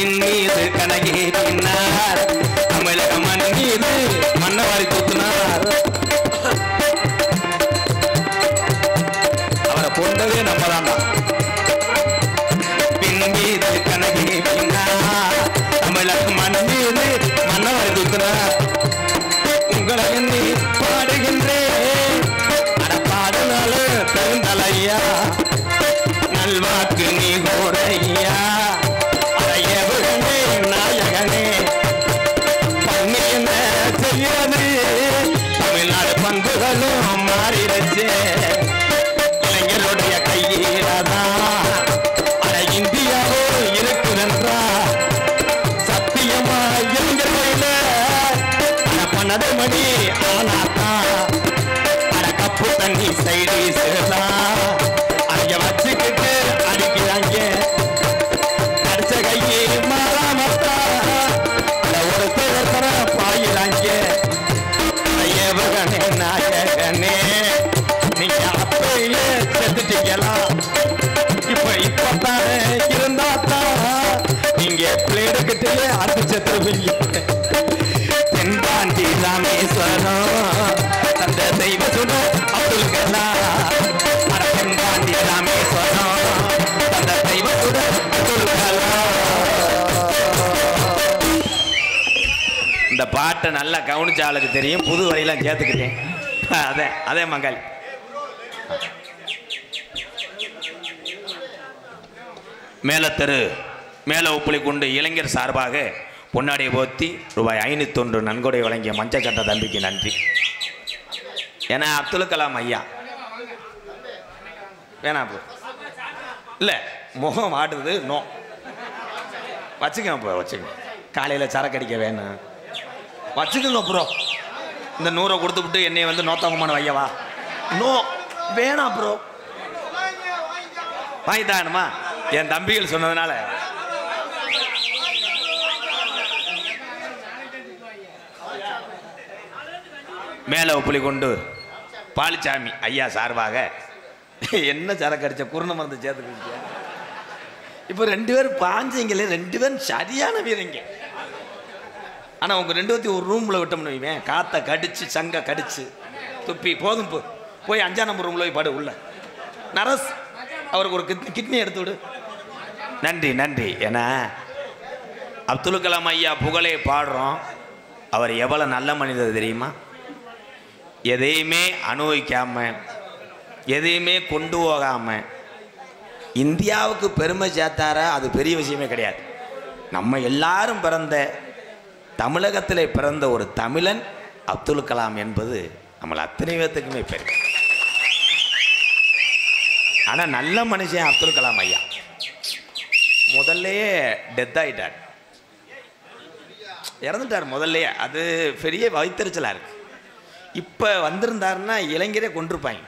விண் மீது கனகேறினார் தமிழக மண் மீது மன்னவாரி தூக்கினார் அவரை கொண்டதே நம்ம தான்டா விண் மீது கனகேறினார் தமிழக மண் மீது மன்னவாரி தூக்கினார் உங்களை எண்ணி பாடுகின்றேன் அட பாடுனால பெருந்தலையா நல்வாக்கு நீ கோரையா அடையவர்களே நாயகனே பண்ணி என்ன செய்யறது தமிழ்நாடு பண்புகளும் மாறிடுச்சு இளைஞருடைய கையில்தான் அட இந்தியாவோ இருக்குதென்றா சத்தியமா எங்கள் கையில பணது மணி ஆனாத்தான் அட கப்பு தண்ணி சைடு சேரலாம் அங்க வச்சுக்கிட்டு அடிக்கிறாங்க அடிச்ச கையே மாறாமத்தா ஒரு தேர்தல பாயிறாங்க ஏவகனே நாயகனே நீங்க அப்பையே செத்துட்டீங்களா இப்பத்தானே இருந்தாத்தான் நீங்க பிளேடுக்கிட்டே அடிச்சு செத்துருவீங்க தென்பாண்டி ராமேஸ்வரம் தந்த தெய்வ சுட அப்துல் கலாம் தென்பாண்டி ராமேஸ்வரம் தந்த தெய்வ சுட அப்துல் கலாம். இந்த பாட்டை நல்லா கவனிச்ச ஆளுக்கு தெரியும், புது வரையெல்லாம் சேர்த்துக்கிட்டேன். அதே மங்கள் மேலத்தெரு மேல உப்புளி கொண்டு இளைஞர் சார்பாக பொன்னாடியை போத்தி ரூபாய் 501 நன்கொடை வழங்கிய மஞ்சள் சட்ட தம்பிக்கு நன்றி. ஏன்னா அப்துல் கலாம் ஐயா வேணாம் ப்ரோ இல்லை முகம் ஆடுறது நோ வச்சுக்கோங்க ப்ரோ வச்சுக்கோங்க காலையில் சரக்கு அடிக்க வேணும் வச்சுக்கோங்க ப்ரோ. இந்த 100 கொடுத்துவிட்டு என்னை வந்து நோத்தவமான வையவா நோ வேணாம் ப்ரோ வாங்கித்தானுமா என் தம்பிகள் சொன்னதுனால. மேலே உப்புளி கொண்டு பாலிச்சாமி ஐயா சார்பாக என்ன சரக்கு அடிச்ச குருணை மருந்து சேர்த்துக்கிட்டு இப்போ 2 பேரும் பாஞ்சீங்களே 2 பேரும் சரியான வீரங்க. ஆனால் உங்கள் 2 பேர்த்தையும் ஒரு ரூமில் விட்டோம்னு வைவேன் காற்றை கடிச்சு சங்க கடிச்சு துப்பி போதும் போய் 5ஆம் நம்பர் ரூமில் போய் படு உள்ள நரஸ் அவருக்கு ஒரு கிட்னி எடுத்து விடு. நன்றி நன்றி. ஏன்னா அப்துல் கலாம் ஐயா புகழே பாடுறோம். அவர் எவ்வளோ நல்ல மனிதர் தெரியுமா? எதையுமே அனுபவிக்காம எதையுமே கொண்டு போகாம இந்தியாவுக்கு பெருமை சேர்த்தாரா அது பெரிய விஷயமே கிடையாது. நம்ம எல்லாரும் பிறந்த தமிழகத்தில் பிறந்த ஒரு தமிழன் அப்துல் கலாம் என்பது நம்மளை அத்தனை பேர்த்துக்குமே பெருமை. ஆனால் நல்ல மனுஷன் அப்துல் கலாம் ஐயா முதல்லையே டெத் ஆகிட்டார், இறந்துட்டார் முதல்லையே. அது பெரிய வைத்தறிச்சலாக இருக்குது. இப்போ வந்திருந்தாருன்னா இளைஞரே கொண்டிருப்பாங்க.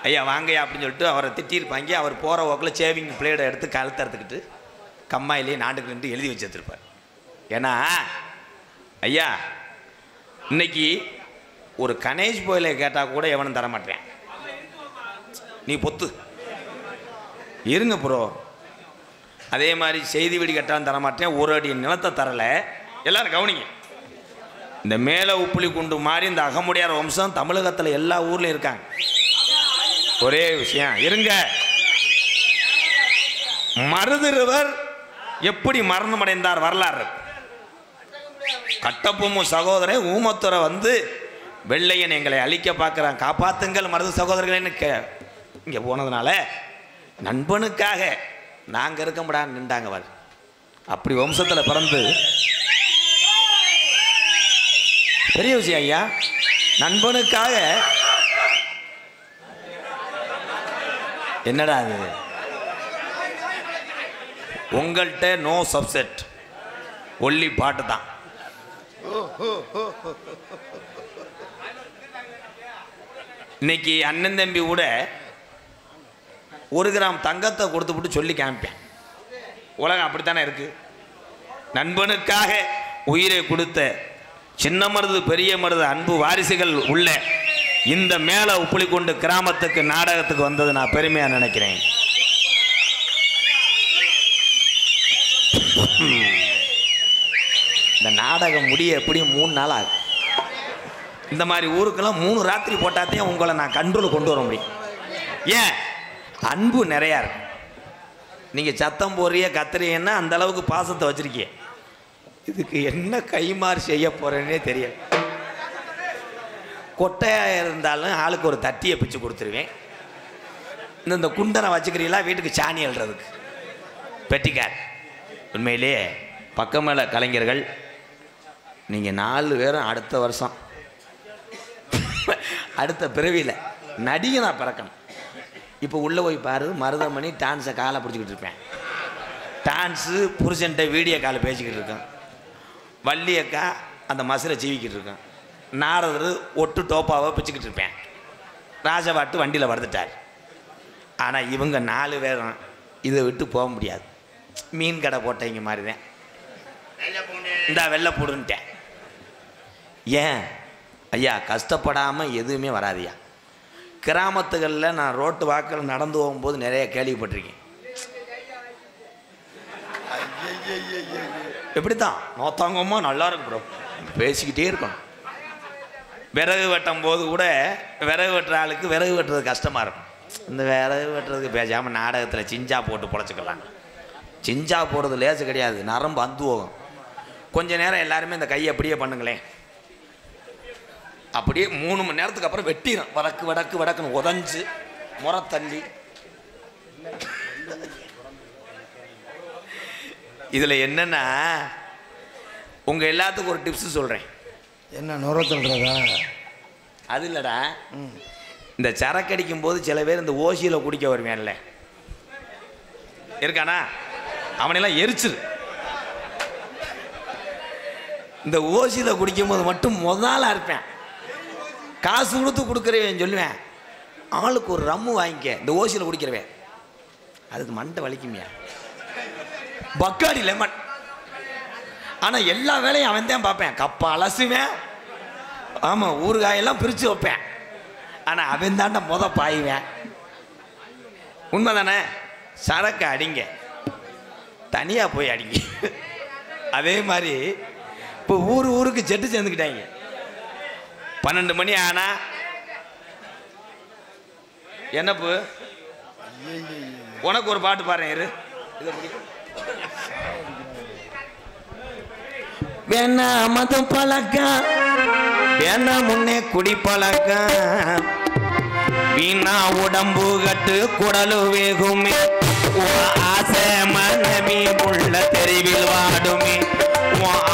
ஐயா வாங்கய்யா அப்படின்னு சொல்லிட்டு அவரை திட்டியிருப்பாங்க. அவர் போகிற ஓக்கில் சேவிங் பிளேடை எடுத்து கழுத்தை எடுத்துக்கிட்டு கம்மாயிலே நாண்டுக்கு நின்று எழுதி வச்சுருப்பார். ஏன்னா ஐயா இன்னைக்கு ஒரு கணேஷ் போயில கேட்டால் கூட எவனும் தரமாட்டேன், நீ பொத்து இருங்க ப்ரோ. அதே மாதிரி செய்தி வெடி கட்டாலும் தரமாட்டேன், ஒரு அடி நிலத்தை தரலை. எல்லாரும் கவனிங்க, இந்த மேலே உப்புளி குண்டு மாதிரி இந்த அகமுடையார் வம்சம் தமிழகத்தில் எல்லா ஊர்லையும் இருக்காங்க. ஒரே விஷயம் இருங்க, மருதிருவர் எப்படி மரணம் அடைந்தார் வரலாறு. கட்டபொம்மு சகோதரன் ஊமத்துறை வந்து வெள்ளையன் எங்களை அழிக்க பார்க்குறான், காப்பாத்துங்கள் மருது சகோதரர்களேன்னு இங்கே போனதுனால நண்பனுக்காக நாங்கள் இருக்க முடியாது நின்றாங்க. அவர் அப்படி வம்சத்தில் பிறந்து பெரிய விஷயம் ஐயா. நண்பனுக்காக என்னடா அது உங்கள்கிட்ட நோ சப்செட் ஒல்லி பாட்டு தான். இன்னைக்கு அண்ணன் தம்பி கூட 1 கிராம் தங்கத்தை கொடுத்துவிட்டு சொல்லி காமிப்பேன். உலகம் அப்படித்தானே இருக்கு. நண்பனுக்காக உயிரை கொடுத்த சின்ன மருது பெரிய மருது அன்பு வாரிசுகள் உள்ள இந்த மேலே உப்புளி கொண்டு கிராமத்துக்கு நாடகத்துக்கு வந்தது நான் பெருமையாக நினைக்கிறேன். இந்த நாடகம் முடிய எப்படியும் 3 நாள் ஆகும். இந்த மாதிரி ஊருக்கெல்லாம் 3 ராத்திரி போட்டாத்தையும் உங்களை நான் கண்ட்ரோல் கொண்டு வர முடியும். ஏன் அன்பு நிறையா இருக்கு. நீங்கள் சத்தம் போடுறிய கத்துறீங்கன்னா அந்த அளவுக்கு பாசத்தை வச்சிருக்கீங்க. இதுக்கு என்ன கைமாறு செய்ய போகிறேன்னே தெரியல. கொட்டையாக இருந்தாலும் ஆளுக்கு ஒரு தட்டியை பிச்சு கொடுத்துருவேன். இந்த குண்டனை வச்சுக்கிறீங்களா வீட்டுக்கு சாணி எழுறதுக்கு பெட்டிக்கார். உண்மையிலே பக்கமேல கலைஞர்கள் நீங்கள் 4 பேரும் அடுத்த வருஷம் அடுத்த பிறவியில் நடிகனாக பிறக்கணும். இப்போ உள்ளே போய் பாரு, மருதமணி டான்ஸை காலை பிடிச்சிக்கிட்டு இருப்பேன். டான்ஸு புருஷன்ட்ட வீடியோ காலை பேசிக்கிட்டு இருக்கேன். வள்ளியக்கா அந்த மசிலை சீவிக்கிட்டு இருக்கேன். நாரதர் ஒட்டு டோப்பாவை பிச்சுக்கிட்டு இருப்பேன். ராஜபாட்டு வண்டியில் வருதுட்டார். ஆனால் இவங்க 4 பேரும் இதை விட்டு போக முடியாது. மீன் கடை போட்டவங்க மாதிரி தான். இந்த வெள்ளை போடுன்ட்டேன். ஏன் ஐயா கஷ்டப்படாமல் எதுவுமே வராதியா. கிராமத்துகளில் நான் ரோட்டு வாக்கில் நடந்து போகும்போது நிறைய கேள்விப்பட்டிருக்கேன். எப்படித்தான் நோத்தாங்கம்மா நல்லா இருக்கு ப்ரோ பேசிக்கிட்டே இருக்கணும். விறகு வெட்டும் போது கூட விறகு வெட்டுற ஆளுக்கு விறகு வெட்டுறது கஷ்டமாக இருக்கும். இந்த விறகு வெட்டுறதுக்கு பேசாமல் நாடகத்தில் சிஞ்சா போட்டு பொழைச்சிக்கலாம். சிஞ்சா போடுறது லேசு கிடையாது, நரம்பு அந்து போகும். கொஞ்ச நேரம் எல்லாருமே இந்த கையை அப்படியே பண்ணுங்களேன். அப்படியே 3 மணி நேரத்துக்கு அப்புறம் வெட்டிடும். வடக்கு வடக்கு வடக்குன்னு உதஞ்சு முறை தள்ளி. இதில் என்னென்னா உங்கள் எல்லாத்துக்கும் ஒரு டிப்ஸு சொல்கிறேன். என்ன நுர சொல்கிறதா? அது இல்லைடா, இந்த சரக்கு அடிக்கும் போது சில பேர் இந்த ஓசியில் குடிக்க வருவேன்ல இருக்கானா, அவனெல்லாம் எரிச்சிரு. இந்த ஓசியில் குடிக்கும்போது மட்டும் முதலாக இருப்பேன். காசு கொடுத்து கொடுக்குறவன் சொல்லுவேன், ஆளுக்கு ஒரு ரம்மு வாங்கிக்க இந்த ஓசியில் குடிக்கிறவன். அதுக்கு மண்டை வலிக்குமியா. பக்காடி லெமன். ஆனால் எல்லா வேலையும் அவன் தான் பார்ப்பேன். கப்பை அலசுவேன், ஆமாம் ஊறுகாயெல்லாம் பிரித்து வைப்பேன். ஆனால் அவன் தாண்ட பாயுவேன். உண்மை தானே? சரக்கு அடிங்க, தனியாக போய் அடிங்க. அதே மாதிரி இப்போ ஊருக்கு செட்டு சேர்ந்துக்கிட்டாங்க. 12 மணி ஆனா என்னப்பு உனக்கு ஒரு பாட்டு பாருங்க இரு. வேணா மதம் பழக்கம், வேணா முன்னே குடி பழக்கம், வீணா உடம்பு கட்டு குடலு வேகுமே, ஆசை மனைவி உள்ள தெருவில் வாடுமே,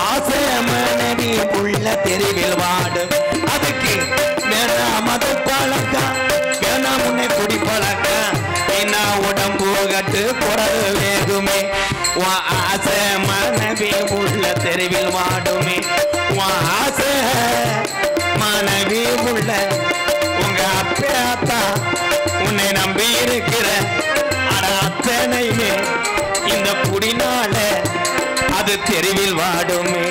ஆசை மனைவி உள்ள தெருவில் வாடும். அதுக்கு வேணா மதம் பழக்கம், வேணா முன்னே குடி பழக்கம், வீணா உடம்பு கட்டு குடலு வேகுமே, ஆசை மனைவி உள்ள தெருவில் வாடுமே, ஆசை மனைவி உள்ள உங்க அப்பா உன்னை நம்பி இருக்கிற அத்தனையுமே இந்த குடினால அது தெருவில் வாடுமே.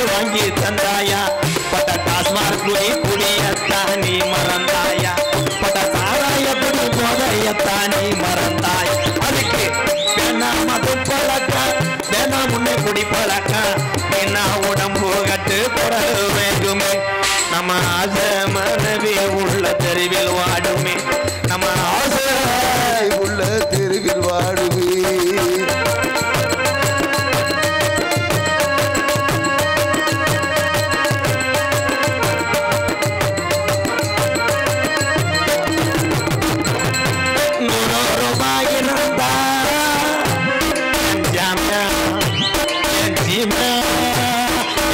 வாங்கி தந்தாயா பட்ட டாஸ்மார்க் புளியத்தானி மறந்தாயா, பட்ட சாராய புடி போதையத்தானி மறந்தாய். அதுக்கு வேணா மது பழக்கம், வேணா முன்னே குடி பழக்கம், வேணா உடம்பு கட்டு குடல் வேண்டுமே, நம்ம ஆசை மனைவி உள்ள தெருவில் வாடுமே, நம்ம ஆசை உள்ள தெருவில் வாடுமே.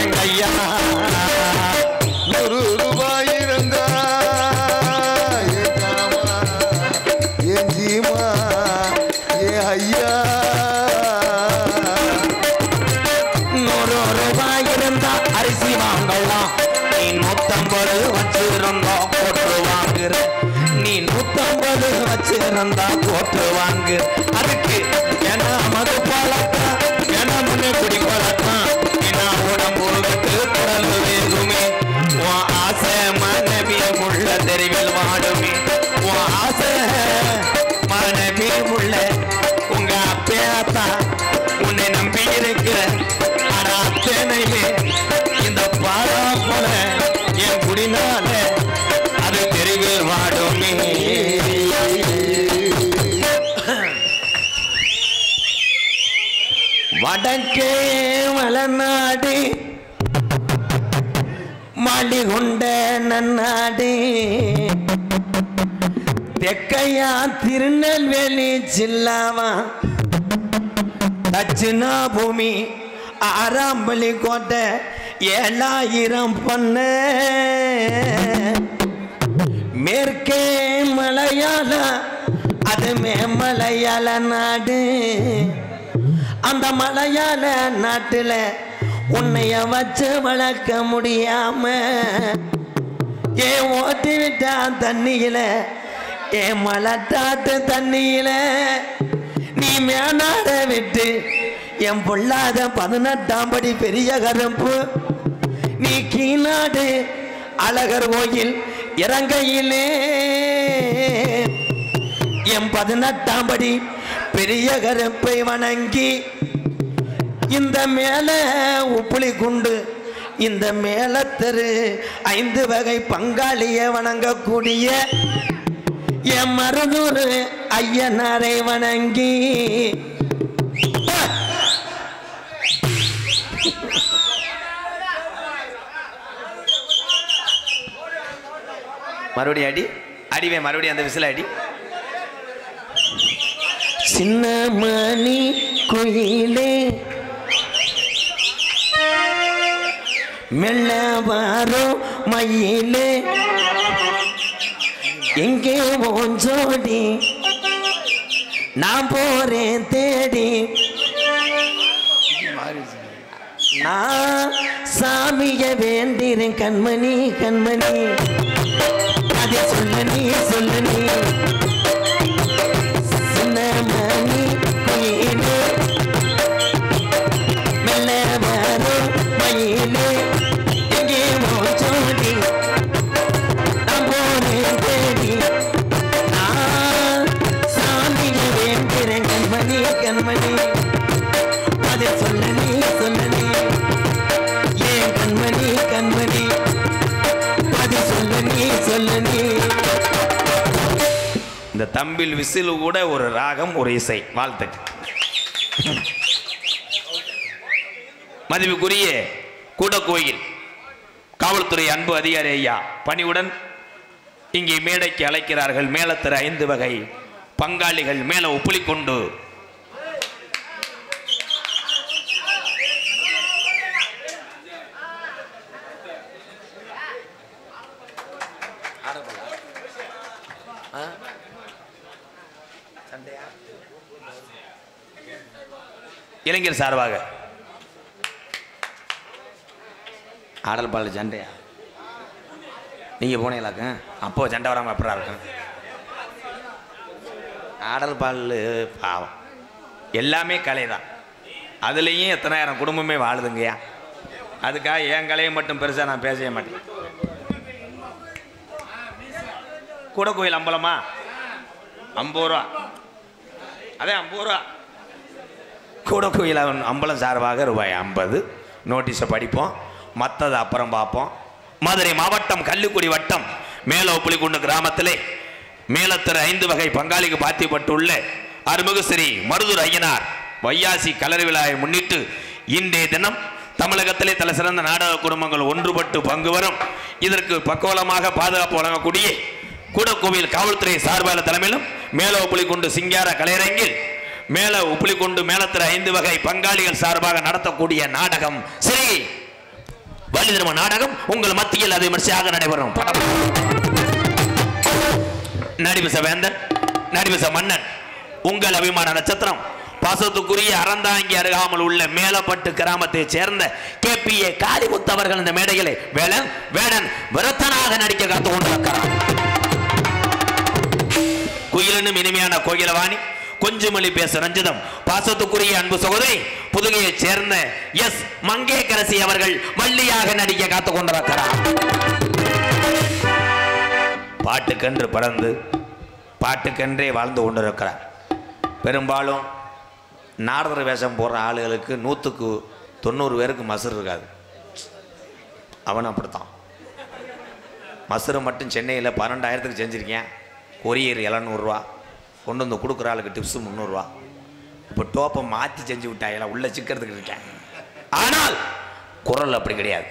எங்க ஐயா வெள்ளம் நீ 150 வச்சிருந்தா போட்டு வாங்குற நீ 150 வச்சிருந்தா போட்டு வாங்கு அதுக்கு ஏன்னா மது பழக்கம் ஏன்னா முன்னே குடி பழக்கம் ஏன்னா உடம்பு விட்டு குரல் வேகுமே உன் ஆசை மனைவி உள்ள தெருவில் வாடுமே உன் ஆசை மனைவி உள்ள உங்க அப்பேத்தா உன்னை நம்பி இருக்கிற ஆனா அத்தனையே இந்த பாரா போல என் குடினால அது தெருவில் வாடுமே வடக்கே வளநாடு மாளிகொண்ட நன்னாடு தெக்கையா திருநெல்வேலி ஜில்லாவா தட்சிணா பூமி ஆறாம்பள்ளி கோட்டை 7000 பொண்ண மேற்கே மலையாள அது மேமலையாள நாடு அந்த மலையாள நாட்டில் உன்னைய வச்சு வளர்க்க முடியாம ஏன் ஓட்டி விட்டா தண்ணியில ஏன் மலட்டாட்டு தண்ணியில நீ மேனாட விட்டு என் பொல்லாத 18ஆம் படி பெரிய கருப்பு நீ கீநாடு அழகர் கோயில் இறங்கையிலே என் 18ஆம் படி பெரிய கருப்பை வணங்கி இந்த மேல உப்புளி குண்டு இந்த மேல தெரு 5 வகை பங்காளிய வணங்கக்கூடிய என் மருதூர் ஐயனாரை வணங்கி மறுபடியும் அடி அடிவே மறுபடியும் அந்த விசில் அடி சின்ன மணி குயிலே மெல்ல வாரும் மயிலே எங்கே ஓஞ்சோடி நான் போறேன் தேடி நான் சாமிய வேண்டிறேன் கண்மணி கண்மணி அதை சொல்ல நீ சொல்ல நீ சின்ன மணி குயிலே மெல்ல வாரும் மயிலே எங்கே ஓஞ்சோடி நான் போறேன் தேடி நான் சாமிய வேண்டிறேன் கண்மணி கண்மணி அதை சொல்ல நீ சொல்ல நீ ஏன் கண்மணி கண்மணி அதை சொல்ல நீ சொல்ல நீ இந்த தம்பில் விசில் கூட ஒரு ராகம் ஒரு இசை வாழ்த்துக்கு மதிப்புக்குரிய கூடக்கோயில் காவல்துறை அன்பு அதிகாரி ஐயா பணிவுடன் இங்கே மேடைக்கு அழைக்கிறார்கள் மேலத்தர 5 வகை பங்காளிகள் மேல உப்புளி கொண்டு இளைஞர் சார்பாக ஆடல் பாடல் சண்டையா நீங்கள் போனீங்களாக்க அப்போ சண்டை வராமல் எப்படா இருக்கும் ஆடல் பாடல் பாவம் எல்லாமே கலை தான் அதுலேயும் எத்தனாயிரம் குடும்பமே வாழுதுங்கய்யா அதுக்காக என் கலையை மட்டும் பெருசாக நான் பேசவே மாட்டேன் கூடக்கோயில் அம்பலமா 50 ரூபா அதே 50 ரூபா கூடக்கோயில் அம்பலம் சார்பாக ரூபாய் 50 நோட்டீஸை படிப்போம் மற்றது அப்புறம் பார்ப்போம் மதுரை மாவட்டம் கள்ளிக்குடி வட்டம் மேலோப்புலிக்குண்டு கிராமத்திலே மேலத்தர 5 வகை பங்காளிக்கு பாத்தியப்பட்டுள்ள அருள்மிகு ஸ்ரீ மருதூர் ஐயனார் வையாசி கலர் விழாவை முன்னிட்டு இன்றைய தினம் தமிழகத்திலே தலை சிறந்த நாடக குடும்பங்கள் ஒன்றுபட்டு பங்கு வரும் இதற்கு பக்கவலமாக பாதுகாப்பு வழங்கக்கூடிய கூடக்கோவில் காவல்துறை சார்பாளர் தலைமையிலும் மேலோப்புலிக்குண்டு சிங்கார கலையரங்கில் மேல உப்புளிக்கொண்டு மேலத்திர 5 வகை பங்காளிகள் சார்பாக நடத்தக்கூடிய நாடகம் ஸ்ரீ வள்ளி திரும நாடகம் உங்கள் மத்தியில் அது விமர்சையாக நடைபெறும். நடிபச வேந்தன் நடிபச மன்னன் உங்கள் அபிமான நட்சத்திரம் பாசத்துக்குரிய அறந்தாங்கி அருகாமல் உள்ள மேலப்பட்டு கிராமத்தை சேர்ந்த KPA காளிமுத்து அவர்கள் இந்த மேடைகளை வேடன் விரத்தனாக நடிக்க காத்து கொண்டிருக்கிறார். குயிலனும் இனிமையான கோகிலவாணி, கொஞ்சமொழி பேச ரஞ்சிதம், பாசத்துக்குரிய அன்பு சகோதரி புதுகையை சேர்ந்த S மங்கேக்கரசி அவர்கள் வள்ளியாக நடிக்க காத்து கொண்டிருக்கிறார். பாட்டுக்கென்று பறந்து பாட்டுக்கென்றே வாழ்ந்து கொண்டிருக்கிறார். பெரும்பாலும் நாரதர் வேஷம் போடுற ஆளுகளுக்கு 100க்கு 90 பேருக்கு மசர் இருக்காது. அவன் அப்படித்தான். மசரு மட்டும் சென்னையில் 12,000க்கு செஞ்சுருக்கேன். கொரியர் 700 ரூபா, கொண்டு வந்து கொடுக்குற ஆளுக்கு டிப்ஸு 300 ரூபா. இப்போ டோப்பை மாற்றி செஞ்சு விட்டாங்களா உள்ள சிக்கிறதுக்கு இருக்கேன். ஆனால் குரல் அப்படி கிடையாது.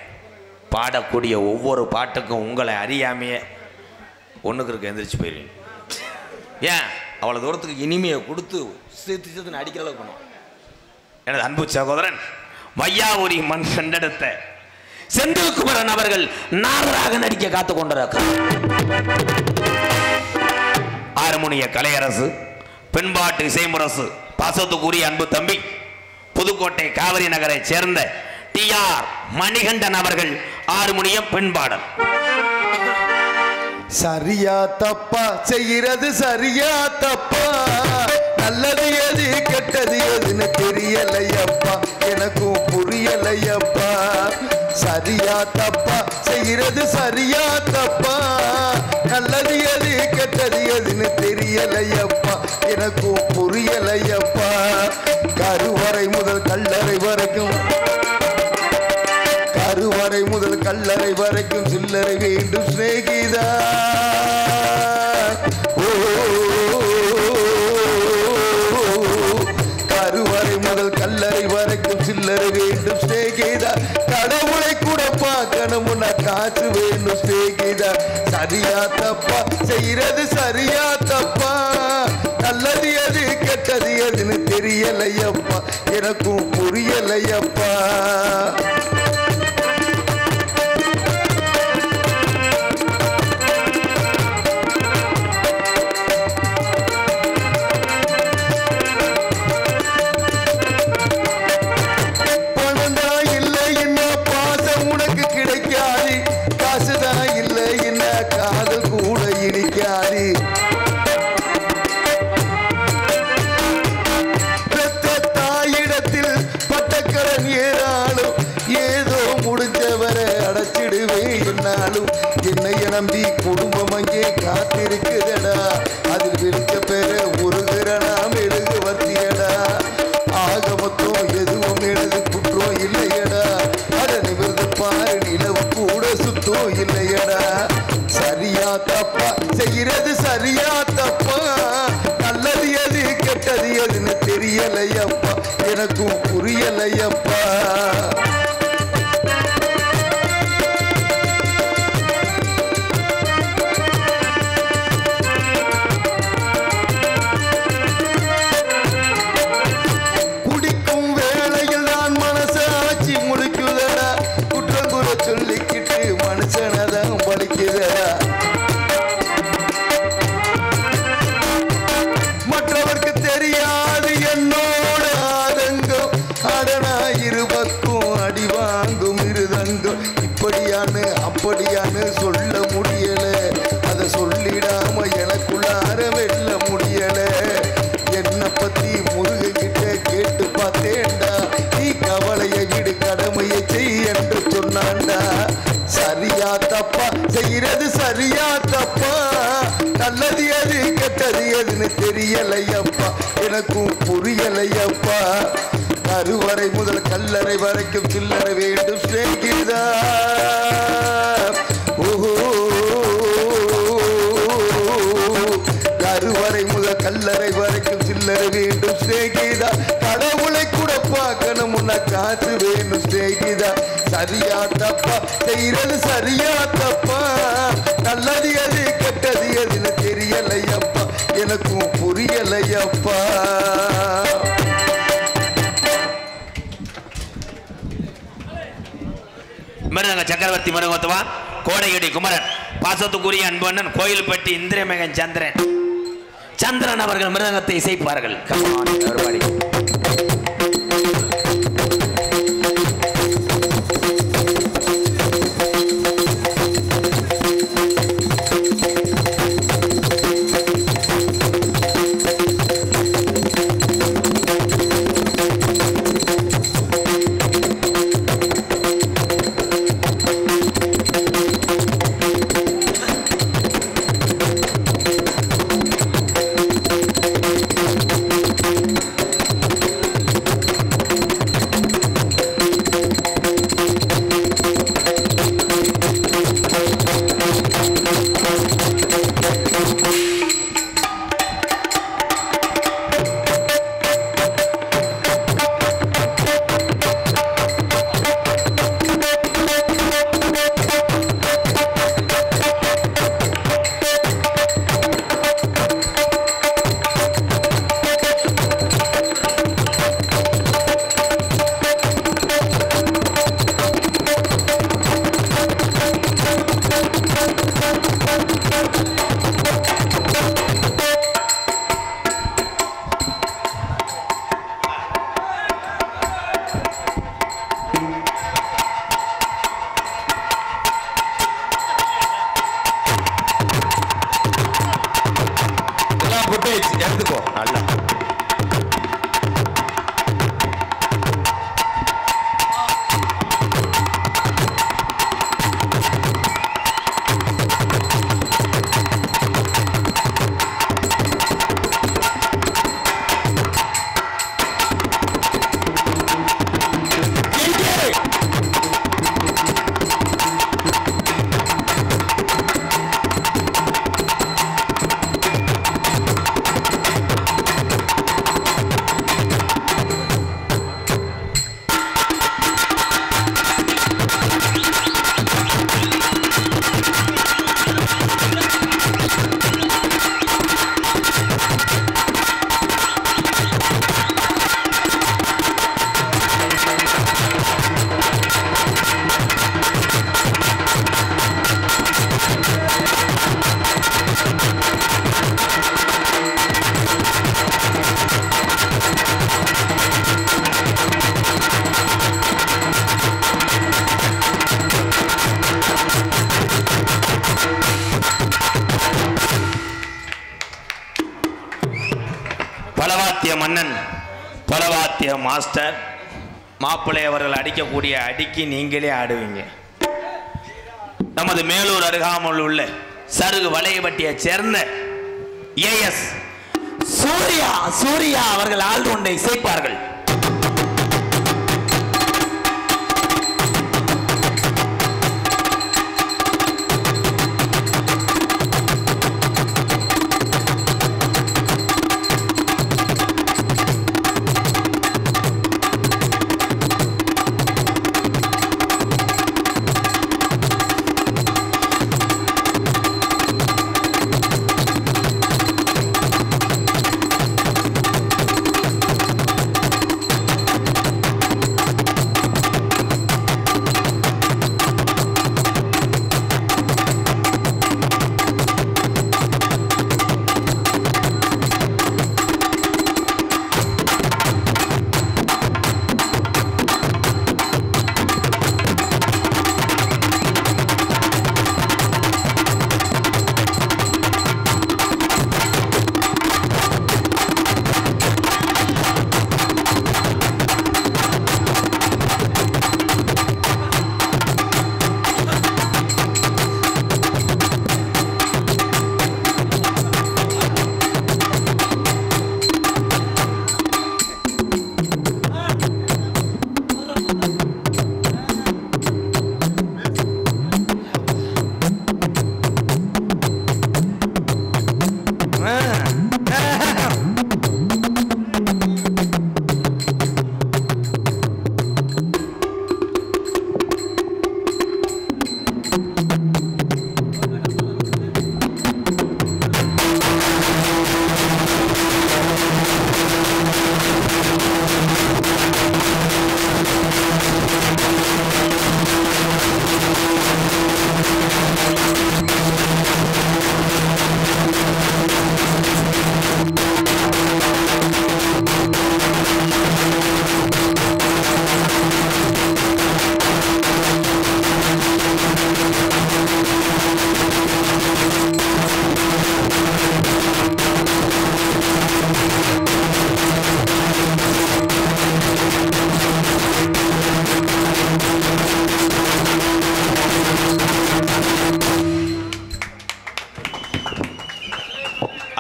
பாடக்கூடிய ஒவ்வொரு பாட்டுக்கும் உங்களை அறியாமையே ஒன்றுக்கு இருக்க எந்திரிச்சு போயிடுவீங்க. ஏன் அவ்வளோ தூரத்துக்கு இனிமையை கொடுத்து சேர்த்து அடிக்கிற அளவுக்கு பண்ணும். எனது அன்பு சகோதரன் வையாவூரி மண் கண்டெடுத்த செந்தில்குமரன் அவர்கள் நாரராக நடிக்க காத்து கொண்டிருக்கிறார். ஹார்மோனிய கலையரசு, பெண்பாட்டு இசைமுரசு, பாசத்துக்குரிய அன்பு தம்பி புதுக்கோட்டை காவிரி நகரை சேர்ந்த TR மணிகண்டன் அவர்கள் ஹார்மோனியம் பெண்பாடல். சரியா தப்பா செய்கிறது சரியா தப்பா, நல்லது எது கெட்டது எதுன்னு தெரியலையப்பா, எனக்கும் புரியலையப்பா. சரியா தப்பா செய்கிறது சரியா தப்பா, நல்லது எது கெட்டது எதுன்னு தெரியலையப்பா, எனக்கும் புரியலையப்பா. கருவறை முதல் கல்லறை வரைக்கும், கருவறை முதல் கல்லறை வரைக்கும் சில்லறை வேண்டும் சிநேகிதா. கருவறை முதல் கல்லறை வரைக்கும் சில்லறை வேண்டும் சிநேகிதா. கடவுளை கூட பார்க்கணும் காசு வேணும் சிநேகிதா. சரியா தப்பா செய்யறது சரியா தப்பா, நல்லது எது கெட்டது எதுன்னு தெரியலையப்பா, எனக்கும் புரியலையப்பா. என்னைய நம்பி குடும்பம் அங்கே காத்திருக்குதடா, அதில் விழிக்க பெற உருகிறனா மெழுகு வத்தியடா. ஆக மொத்தம் எதுவும் எனது குற்றம் இல்லையடா, அதை நிமிர்ந்து பாரு நிலவு கூட சுத்தம் இல்லையடா. சரியா தப்பா செய்யறது சரியா தப்பா, நல்லது எது கெட்டது எதுன்னு தெரியலையப்பா, எனக்கும் புரியலையப்பா. மற்றவர்க்கு தெரியாது என்னோட ஆதங்கம், அடனா இருபக்கும் அடி வாங்கும் இருதங்கம். இப்படியான்னு அப்படியான்னு சொல்ல முடியல, அதை சொல்லிடாம எனக்குள்ளார வெல்ல முடியல. என்னை பத்தி முருகன்கிட்ட கேட்டு பார்த்தேன்டா, நீ கவலையை விடு கடமையை செய் என்று சொன்னான்டா. சரியா தப்பா செய்யறது சரியா தப்பா, நல்லது எது கெட்டது எதுன்னு தெரியலையப்பா, எனக்கும் புரியலையப்பா. கருவறை முதல் கல்லறை வரைக்கும் சில்லறை வேண்டும் சிநேகிதா. கருவறை முதல் கல்லறை வரைக்கும் சில்லறை வேண்டும் சிநேகிதா. கடவுளை கூட பார்க்கணும் காசு வேணும் சிநேகிதா. சரியா தப்பா செய்யறது சரியா தப்பா, நல்லது எது கெட்டது எதுன்னு தெரியலையப்பா, எனக்கும் புரியலையப்பா. மிருதங்க சக்கரவர்த்தி மருகத்துவான் கோடையடி குமரன், பாசத்துக்குரிய அன்பண்ணன் கோயில்பட்டி இந்திரமகன் சந்திரன் அவர்கள் மிருதங்கத்தை இசைப்பார்கள். வாத்திய மன்னன் பலவாத்திய மாஸ்டர் மாப்பிள்ளை அவர்கள் அடிக்கக்கூடிய அடிக்கு நீங்களே ஆடுவீங்க. நமது மேலூர் அருகாமல் உள்ள சருகு வளையப்பட்டியை சேர்ந்த ஏஎஸ் சூர்யா அவர்கள் ஆல்ரவுண்டை சேர்ப்பார்கள்.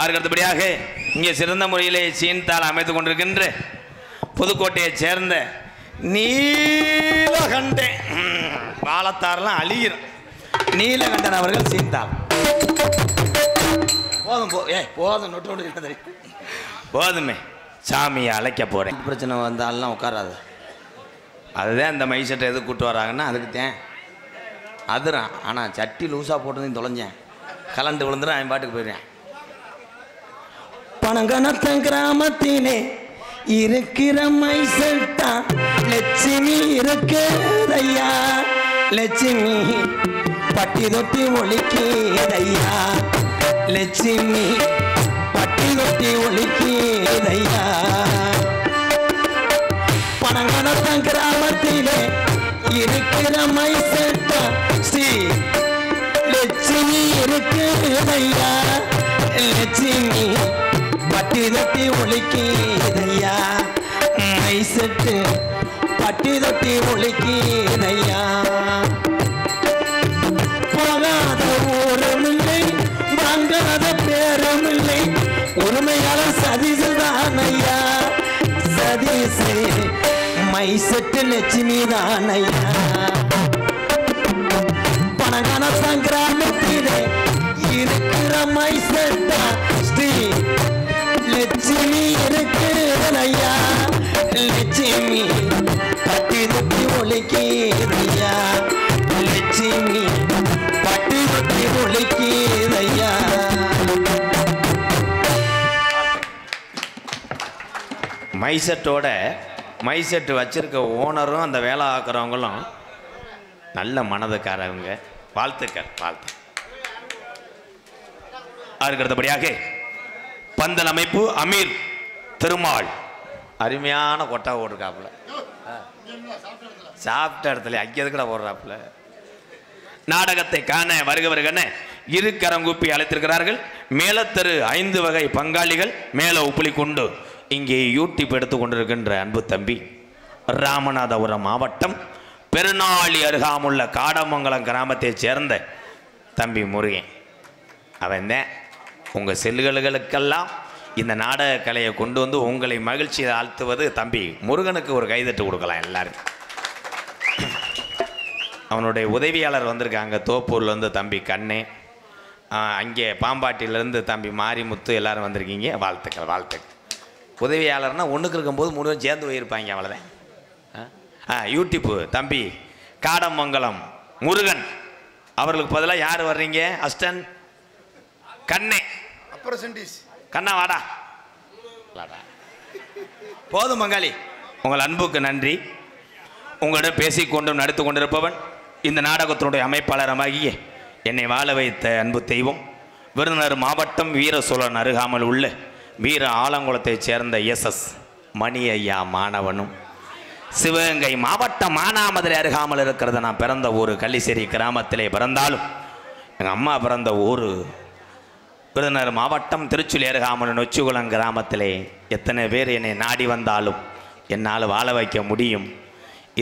அடுத்தபடியாக இங்கே சிறந்த முறையிலே சீன்தால் அமைத்துக் கொண்டிருக்கின்ற புதுக்கோட்டையைச் சேர்ந்த நீலகண்டன் வாழத்தாரெல்லாம் அழிகிற நீலகண்டன் அவர்கள் சீன்தால். போதும் நொட்டோடு போதுமே, சாமியை அழைக்க போகிறேன். பிரச்சனை வந்தாலும் உட்காராது. அதுதான் இந்த மைசெட்டை எது கூப்பிட்டு வராங்கன்னா அதுக்கு தேன் அதுறான். ஆனால் சட்டி லூஸாக போட்டு தொலைஞ்சேன், கலண்டு விழுந்துடும், அவன் பாட்டுக்கு போயிடுறேன். பனங்கணத்த கிராமத்திலே இருக்கிற மைசெட்டா லட்சுமி இருக்குதையா, லட்சுமி பட்டி தொட்டி ஒலிக்குதையா, லட்சுமி பட்டி தொட்டி ஒலிக்குதையா. பனங்கணத்த கிராமத்திலே இருக்கிற மைசெட்டா ஸ்ரீ லட்சுமி இருக்குதையா, லட்சுமி பட்டி தொட்டி ஒலிக்குதையா, மைசெட்டு பட்டி தொட்டி ஒலிக்குதையா. போகாத ஊருமில்லை, வாங்காத பேருமில்லை, உரிமையாளர் சதீசுதானையா, சதீசு மைசெட்டு லட்சுமி தானையா. பனகணத்தன் கிராமத்திலே இருக்கிற மைசெட்டா ஸ்ரீ லட்சுமி இருக்குதையா, லட்சுமி பட்டி தொட்டி ஒலிக்குதையா, லட்சுமி பட்டி தொட்டி ஒலிக்குதையா. மைசெட்டோட மைசெட்டு வச்சிருக்க ஓனரும் அந்த வேலை ஆக்குறவங்களும் நல்ல மனதுக்காரவங்க. வாழ்த்துக்கள், வாழ்த்து. அதுக்கு அடுத்தபடியாக பந்தல் அமைப்பு அமீர் திருமால் அருமையான கொட்டா ஓடுறாப்புல, சாப்பிட்ட இடத்துல அங்கே கூட ஓடுறாப்புல. நாடகத்தை காண வருகவருகன இரு கரங்கூப்பி அழைத்திருக்கிறார்கள் மேலத்தரு 5 வகை பங்காளிகள் மேல உப்புளி கொண்டு இங்கே யூடியூப் எடுத்து கொண்டிருக்கின்ற அன்பு தம்பி ராமநாதபுரம் மாவட்டம் பெருநாளி அருகாமுள்ள காடமங்கலம் கிராமத்தைச் சேர்ந்த தம்பி முருகன். அவன் தான் உங்கள் செல்லுகளுக்கெல்லாம் இந்த நாடக கலையை கொண்டு வந்து உங்களை மகிழ்ச்சியை ஆழ்த்துவது தம்பி முருகனுக்கு ஒரு கைதட்டு கொடுக்கலாம் எல்லாரும். அவனுடைய உதவியாளர் வந்திருக்காங்க தோப்பூர்லேருந்து தம்பி கண்ணே, அங்கே பாம்பாட்டிலேருந்து தம்பி மாரிமுத்து எல்லாரும் வந்திருக்கீங்க. வாழ்த்துக்கள் வாழ்த்துக்கள். உதவியாளர்னால் ஒன்றுக்கு இருக்கும்போது முருகன் சேர்ந்து போயிருப்பாங்க அவ்வளோதான். யூடியூப்பு தம்பி காடமங்கலம் முருகன் அவர்களுக்கு பதிலாக யார் வர்றீங்க? அஸ்டன் கண்ணே கண்ணா வாடா போதும் பங்காளி. உங்கள் அன்புக்கு நன்றி. உங்களிடம் பேசிக்கொண்டும் நடித்து கொண்டிருப்பவன் இந்த நாடகத்தினுடைய அமைப்பாளரமாகிய என்னை வாழ வைத்த அன்பு தெய்வம் விருதுநகர் மாவட்டம் வீர சோழன் அருகாமல் உள்ள வீர ஆலங்குளத்தைச் சேர்ந்த எஸ் மணி ஐயா மாணவனும், சிவகங்கை மாவட்டம் மானாமதுரை அருகாமல் இருக்கிறது நான் பிறந்த ஊர் கள்ளிசேரி கிராமத்திலே பிறந்தாலும் எங்கள் அம்மா பிறந்த ஊர் விருதுநகர் மாவட்டம் திருச்சுழி அருகாமல் நொச்சிகுளம் கிராமத்திலே. எத்தனை பேர் என்னை நாடி வந்தாலும் என்னால் வாழ வைக்க முடியும்.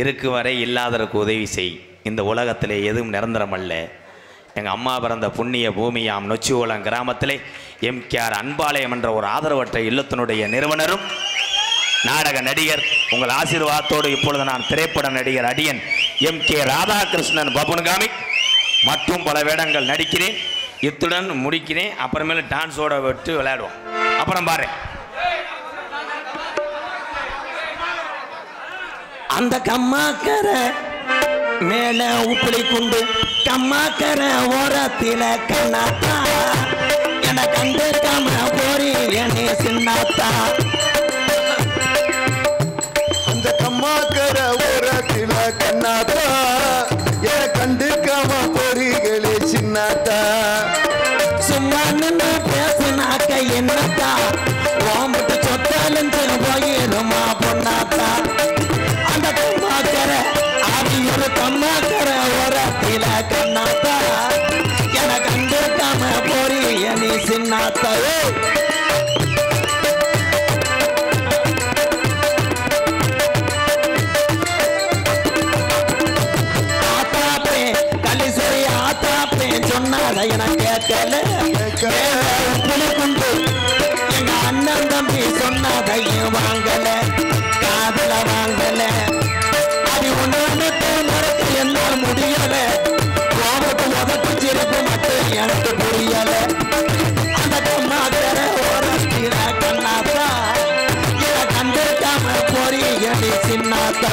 இருக்கு வரை இல்லாததற்கு உதவி செய். இந்த உலகத்திலே எதுவும் நிரந்தரமல்ல. எங்கள் அம்மா பிறந்த புண்ணிய பூமியாம் நொச்சிகுளம் கிராமத்திலே எம்கேஆர் அன்பாலயம் என்ற ஒரு ஆதரவற்ற இல்லத்தினுடைய நிறுவனரும் நாடக நடிகர் உங்கள் ஆசீர்வாதத்தோடு இப்பொழுது நான் திரைப்பட நடிகர் அடியன் எம்.கே. ராதாகிருஷ்ணன் பபுன்காமி மற்றும் பல வேடங்கள் நடிக்கிறேன். இத்துடன் முடிக்கிறேன். அப்புறமேல டான்ஸோட விட்டு விளையாடுவோம். அப்புறம் பாரு அந்த கம்மாக்கர மேல உப்புளி குண்டு கம்மாக்கர ஓரத்தில கண்ணாத்தா என கண்டு காம போரி என்னே சின்னாத்தா. அந்த கம்மாக்கர ஓரத்தில கண்ணாத்தா என கண்டு காம போரிகளே சின்னாத்தா. சும்மா நின்று பேசினாக்க என்னத்தா ஓம்பிட்டு சொத்தாலந்து போயிருமா பொண்ணாத்தா. அந்த கம்மாக்கர ஆவியொரு கம்மாக்கர ஓரத்தில கண்ணாத்தா என கண்டு காம போரி என்னே சின்னாத்தா. சொன்னதை என கேட்கல கொண்டு எங்க அண்ணன் தம்பி சொன்னதையும் வாங்கல காதல வாங்கல. அது ஒண்ணு மறக்க என்னால் முடியல. கோபத்து உதட்டு சிறப்பு மட்டும் எனக்கு புரியல. அந்த கம்மாக்கர ஓரத்தில கண்ணாத்தா என கண்டிருக்காம போறி என் சின்னாத்தா.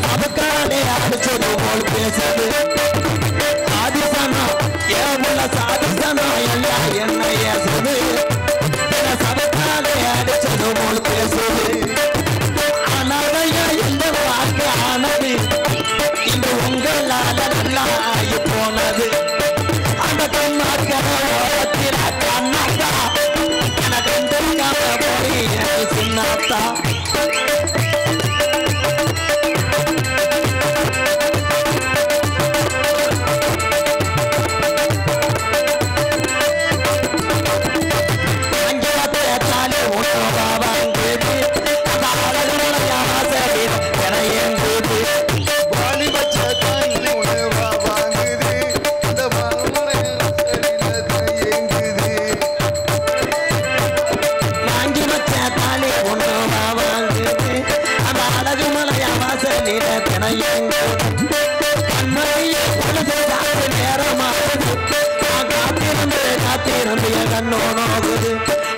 சபக்காலே அடிச்சது போல் பேசுது சாதிசனா ஏமுள்ள சாதிசனா எல்லாம் என்ன ஏசுது. சபக்காலே அடிச்சது போல் பேசுது. ஆனாலையா எந்த வாக்கு ஆனது இன்று உங்களால நல்லா ஆகி போனது. அந்த கண்ணாக்கர ஓரத்தில கண்ணாத்தா எனக்கு போய் சின்னாத்தா.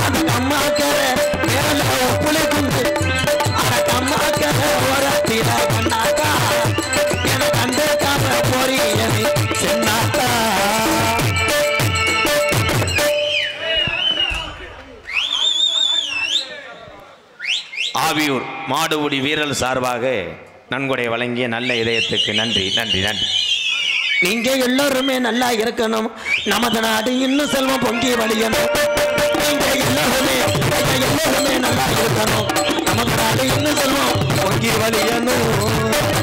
அந்த கம்மாக்கர மேல புளி குண்டு அந்த கம்மாக்கர ஓரத்தில கண்ணாத்தா என கண்டு காம போறி சின்னாத்தா. ஆவியூர் மாடுபிடி வீரல் சார்பாக நன்கொடை வழங்கிய நல்ல இதயத்துக்கு நன்றி நன்றி நன்றி. நீங்க எல்லோருமே நல்லா இருக்கணும். நமது நாடு இன்னும் செல்வம் பொங்கி வழியணும். நீங்க எல்லோரும் வளர்க்கணும் நமக்கு நாடு என்ன சொல்லுவோம் பொங்கி வழியணும்